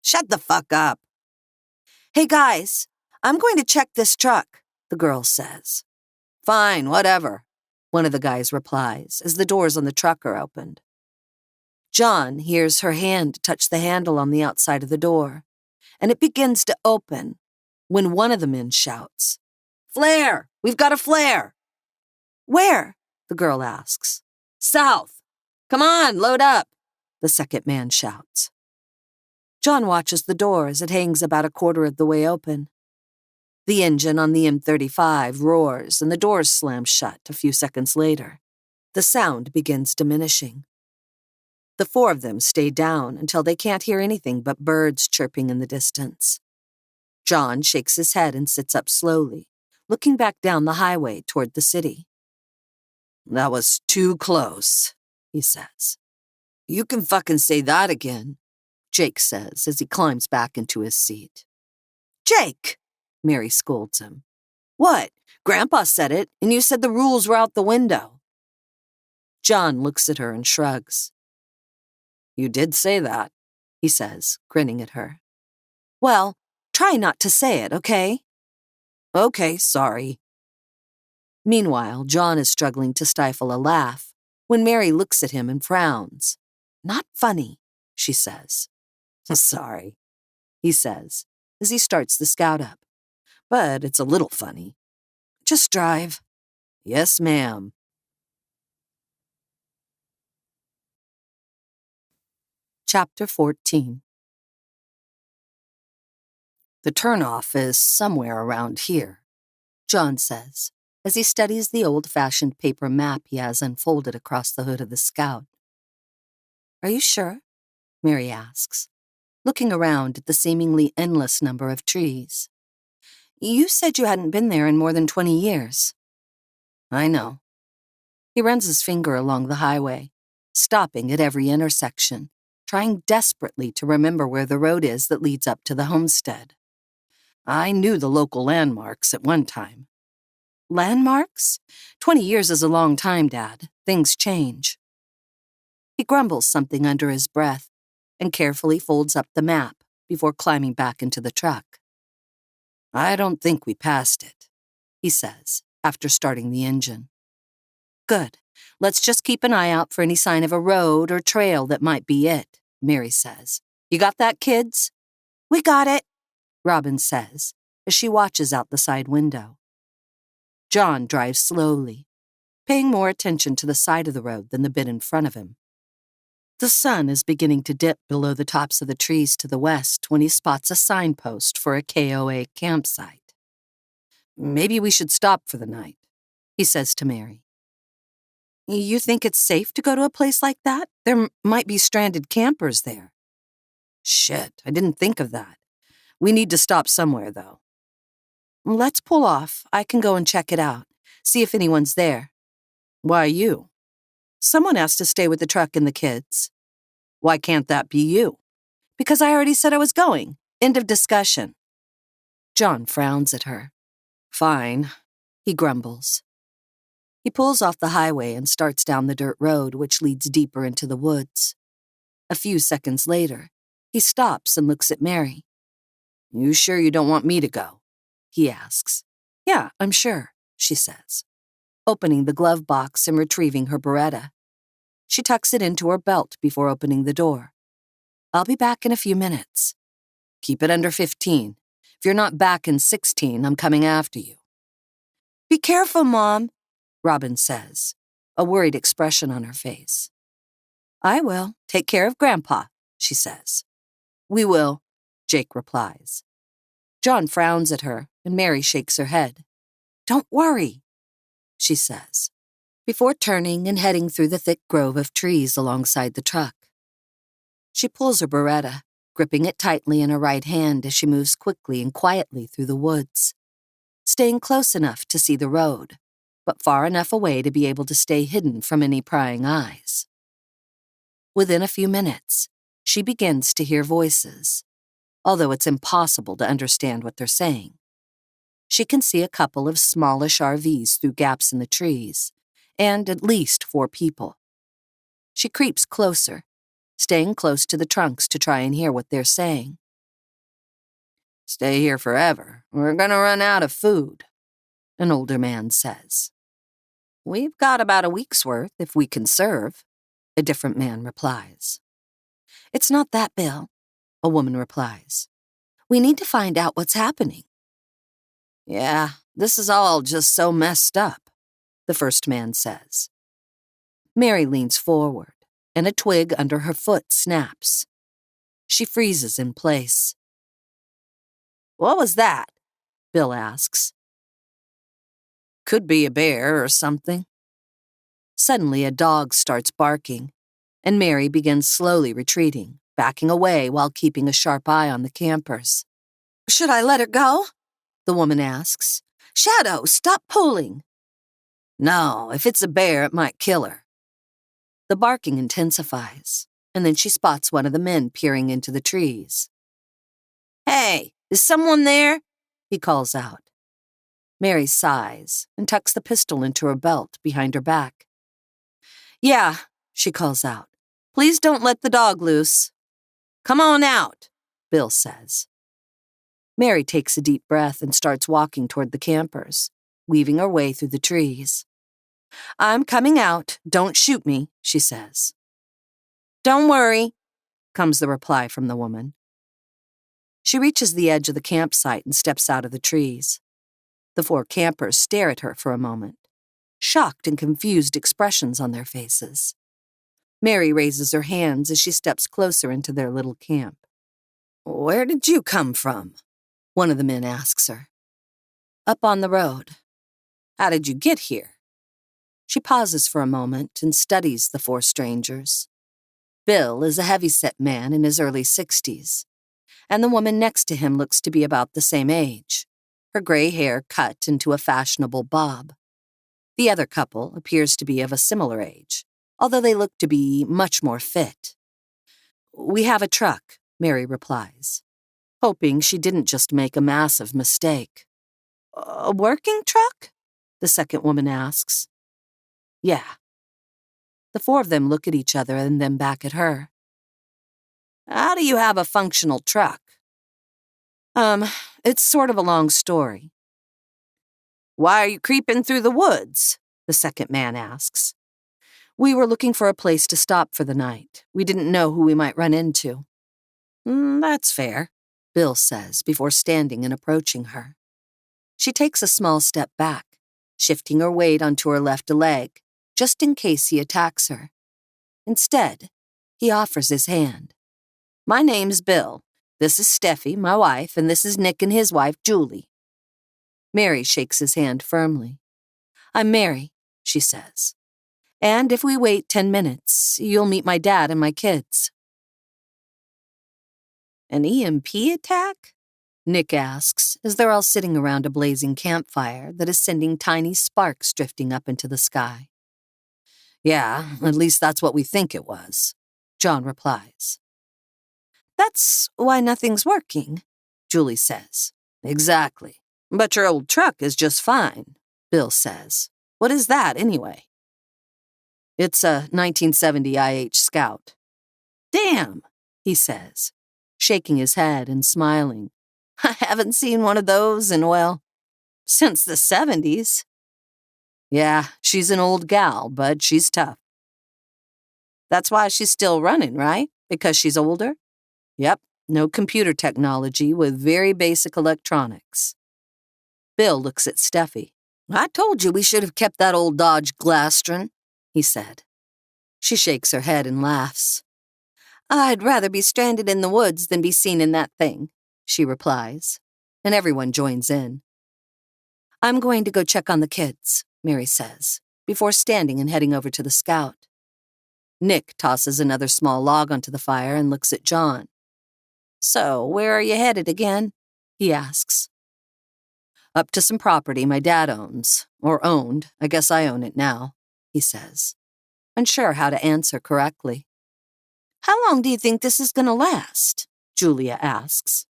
"Shut the fuck up." "Hey, guys, I'm going to check this truck," the girl says. "Fine, whatever," one of the guys replies as the doors on the truck are opened. John hears her hand touch the handle on the outside of the door, and it begins to open when one of the men shouts, "Flare! We've got a flare!" "Where?" the girl asks. "South. Come on, load up," the second man shouts. John watches the door as it hangs about a quarter of the way open. The engine on the M35 roars and the doors slam shut a few seconds later. The sound begins diminishing. The 4 of them stay down until they can't hear anything but birds chirping in the distance. John shakes his head and sits up slowly, looking back down the highway toward the city. "That was too close," he says. "You can fucking say that again," Jake says as he climbs back into his seat. "Jake!" Mary scolds him. "What? Grandpa said it, and you said the rules were out the window." John looks at her and shrugs. "You did say that," he says, grinning at her. "Well, try not to say it, okay?" "Okay, sorry." Meanwhile, John is struggling to stifle a laugh when Mary looks at him and frowns. "Not funny," she says. "Sorry," he says as he starts the Scout up. "But it's a little funny. Just drive." "Yes, ma'am." Chapter 14. "The turnoff is somewhere around here," John says, as he studies the old-fashioned paper map he has unfolded across the hood of the Scout. "Are you sure?" Mary asks, looking around at the seemingly endless number of trees. "You said you hadn't been there in more than 20 years. "I know." He runs his finger along the highway, stopping at every intersection, trying desperately to remember where the road is that leads up to the homestead. "I knew the local landmarks at one time." "Landmarks? 20 years is a long time, Dad. Things change." He grumbles something under his breath and carefully folds up the map before climbing back into the truck. "I don't think we passed it," he says, after starting the engine. "Good. Let's just keep an eye out for any sign of a road or trail that might be it," Mary says. "You got that, kids?" "We got it," Robin says, as she watches out the side window. John drives slowly, paying more attention to the side of the road than the bit in front of him. The sun is beginning to dip below the tops of the trees to the west when he spots a signpost for a KOA campsite. "Maybe we should stop for the night," he says to Mary. "You think it's safe to go to a place like that? There might be stranded campers there." "Shit, I didn't think of that. We need to stop somewhere, though." "Let's pull off. I can go and check it out, see if anyone's there." "Why you?" "Someone asked to stay with the truck and the kids." "Why can't that be you?" "Because I already said I was going. End of discussion." John frowns at her. "Fine," he grumbles. He pulls off the highway and starts down the dirt road, which leads deeper into the woods. A few seconds later, he stops and looks at Mary. "You sure you don't want me to go?" he asks. "Yeah, I'm sure," she says, opening the glove box and retrieving her Beretta. She tucks it into her belt before opening the door. "I'll be back in a few minutes." "Keep it under 15. If you're not back in 16, I'm coming after you." "Be careful, Mom," Robin says, a worried expression on her face. "I will. Take care of Grandpa," she says. "We will," Jake replies. John frowns at her, and Mary shakes her head. "Don't worry," she says, before turning and heading through the thick grove of trees alongside the truck. She pulls her Beretta, gripping it tightly in her right hand as she moves quickly and quietly through the woods, staying close enough to see the road, but far enough away to be able to stay hidden from any prying eyes. Within a few minutes, she begins to hear voices, although it's impossible to understand what they're saying. She can see a couple of smallish RVs through gaps in the trees, and at least 4 people. She creeps closer, staying close to the trunks to try and hear what they're saying. "Stay here forever. We're gonna run out of food," an older man says. "We've got about a week's worth if we conserve," a different man replies. "It's not that, Bill," a woman replies. "We need to find out what's happening." "Yeah, this is all just so messed up," the first man says. Mary leans forward, and a twig under her foot snaps. She freezes in place. "What was that?" Bill asks. "Could be a bear or something." Suddenly, a dog starts barking, and Mary begins slowly retreating, backing away while keeping a sharp eye on the campers. "Should I let her go?" the woman asks. "Shadow, stop pulling." "No, if it's a bear, it might kill her." The barking intensifies, and then she spots one of the men peering into the trees. "Hey, is someone there?" he calls out. Mary sighs and tucks the pistol into her belt behind her back. "Yeah," she calls out. "Please don't let the dog loose." "Come on out," Bill says. Mary takes a deep breath and starts walking toward the campers, weaving her way through the trees. "I'm coming out. Don't shoot me," she says. "Don't worry," comes the reply from the woman. She reaches the edge of the campsite and steps out of the trees. The 4 campers stare at her for a moment, shocked and confused expressions on their faces. Mary raises her hands as she steps closer into their little camp. "Where did you come from?" one of the men asks her. "Up on the road." How did you get here? She pauses for a moment and studies the four strangers. Bill is a heavy-set man in his early 60s, and the woman next to him looks to be about the same age, her gray hair cut into a fashionable bob. The other couple appears to be of a similar age, although they look to be much more fit. We have a truck, Mary replies, hoping she didn't just make a massive mistake. A working truck? The second woman asks. Yeah. The four of them look at each other and then back at her. How do you have a functional truck? It's sort of a long story. Why are you creeping through the woods? The second man asks. We were looking for a place to stop for the night. We didn't know who we might run into. That's fair, Bill says before standing and approaching her. She takes a small step back, shifting her weight onto her left leg, just in case he attacks her. Instead, he offers his hand. My name's Bill. This is Steffi, my wife, and this is Nick and his wife, Julie. Mary shakes his hand firmly. I'm Mary, she says. And if we wait 10 minutes, you'll meet my dad and my kids. An EMP attack? Nick asks as they're all sitting around a blazing campfire that is sending tiny sparks drifting up into the sky. Yeah, at least that's what we think it was, John replies. That's why nothing's working, Julie says. Exactly. But your old truck is just fine, Bill says. What is that, anyway? It's a 1970 IH Scout. Damn, he says, shaking his head and smiling. I haven't seen one of those in, well, since the 70s. Yeah, she's an old gal, but she's tough. That's why she's still running, right? Because she's older? Yep, no computer technology with very basic electronics. Bill looks at Steffi. I told you we should have kept that old Dodge Glastron, he said. She shakes her head and laughs. I'd rather be stranded in the woods than be seen in that thing, she replies, and everyone joins in. I'm going to go check on the kids, Mary says, before standing and heading over to the Scout. Nick tosses another small log onto the fire and looks at John. So, where are you headed again? He asks. Up to some property my dad owns, or owned. I guess I own it now, he says, unsure how to answer correctly. How long do you think this is going to last? Julia asks.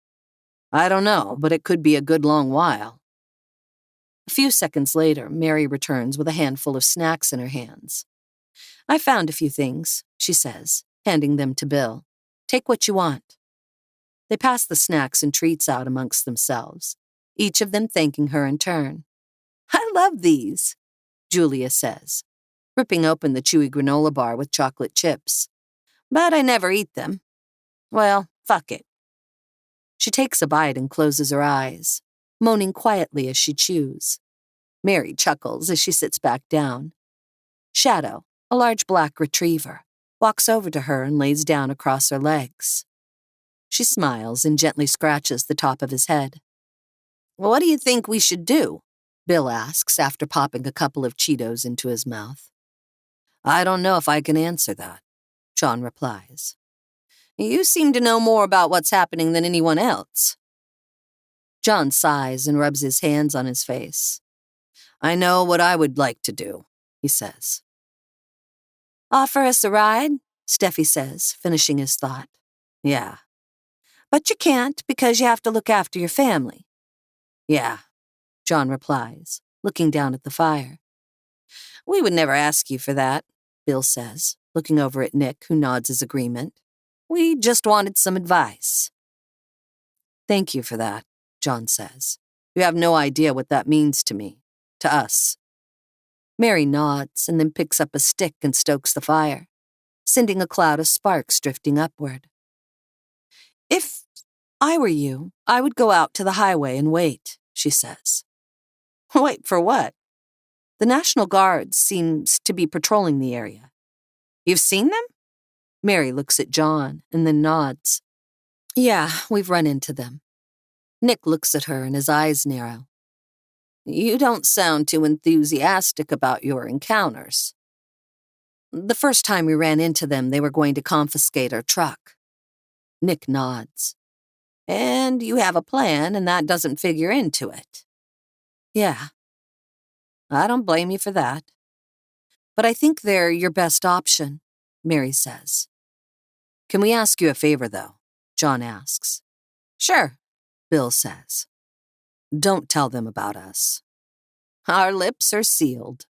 I don't know, but it could be a good long while. A few seconds later, Mary returns with a handful of snacks in her hands. I found a few things, she says, handing them to Bill. Take what you want. They pass the snacks and treats out amongst themselves, each of them thanking her in turn. I love these, Julia says, ripping open the chewy granola bar with chocolate chips. But I never eat them. Well, fuck it. She takes a bite and closes her eyes, moaning quietly as she chews. Mary chuckles as she sits back down. Shadow, a large black retriever, walks over to her and lays down across her legs. She smiles and gently scratches the top of his head. What do you think we should do? Bill asks after popping a couple of Cheetos into his mouth. I don't know if I can answer that, John replies. You seem to know more about what's happening than anyone else. John sighs and rubs his hands on his face. I know what I would like to do, he says. Offer us a ride, Steffi says, finishing his thought. Yeah. But you can't because you have to look after your family. Yeah, John replies, looking down at the fire. We would never ask you for that, Bill says, looking over at Nick, who nods his agreement. We just wanted some advice. Thank you for that, John says. You have no idea what that means to me, to us. Mary nods and then picks up a stick and stokes the fire, sending a cloud of sparks drifting upward. If I were you, I would go out to the highway and wait, she says. Wait for what? The National Guard seems to be patrolling the area. You've seen them? Mary looks at John and then nods. Yeah, we've run into them. Nick looks at her and his eyes narrow. You don't sound too enthusiastic about your encounters. The first time we ran into them, they were going to confiscate our truck. Nick nods. And you have a plan, and that doesn't figure into it. Yeah. I don't blame you for that. But I think they're your best option, Mary says. Can we ask you a favor, though? John asks. Sure, Bill says. Don't tell them about us. Our lips are sealed.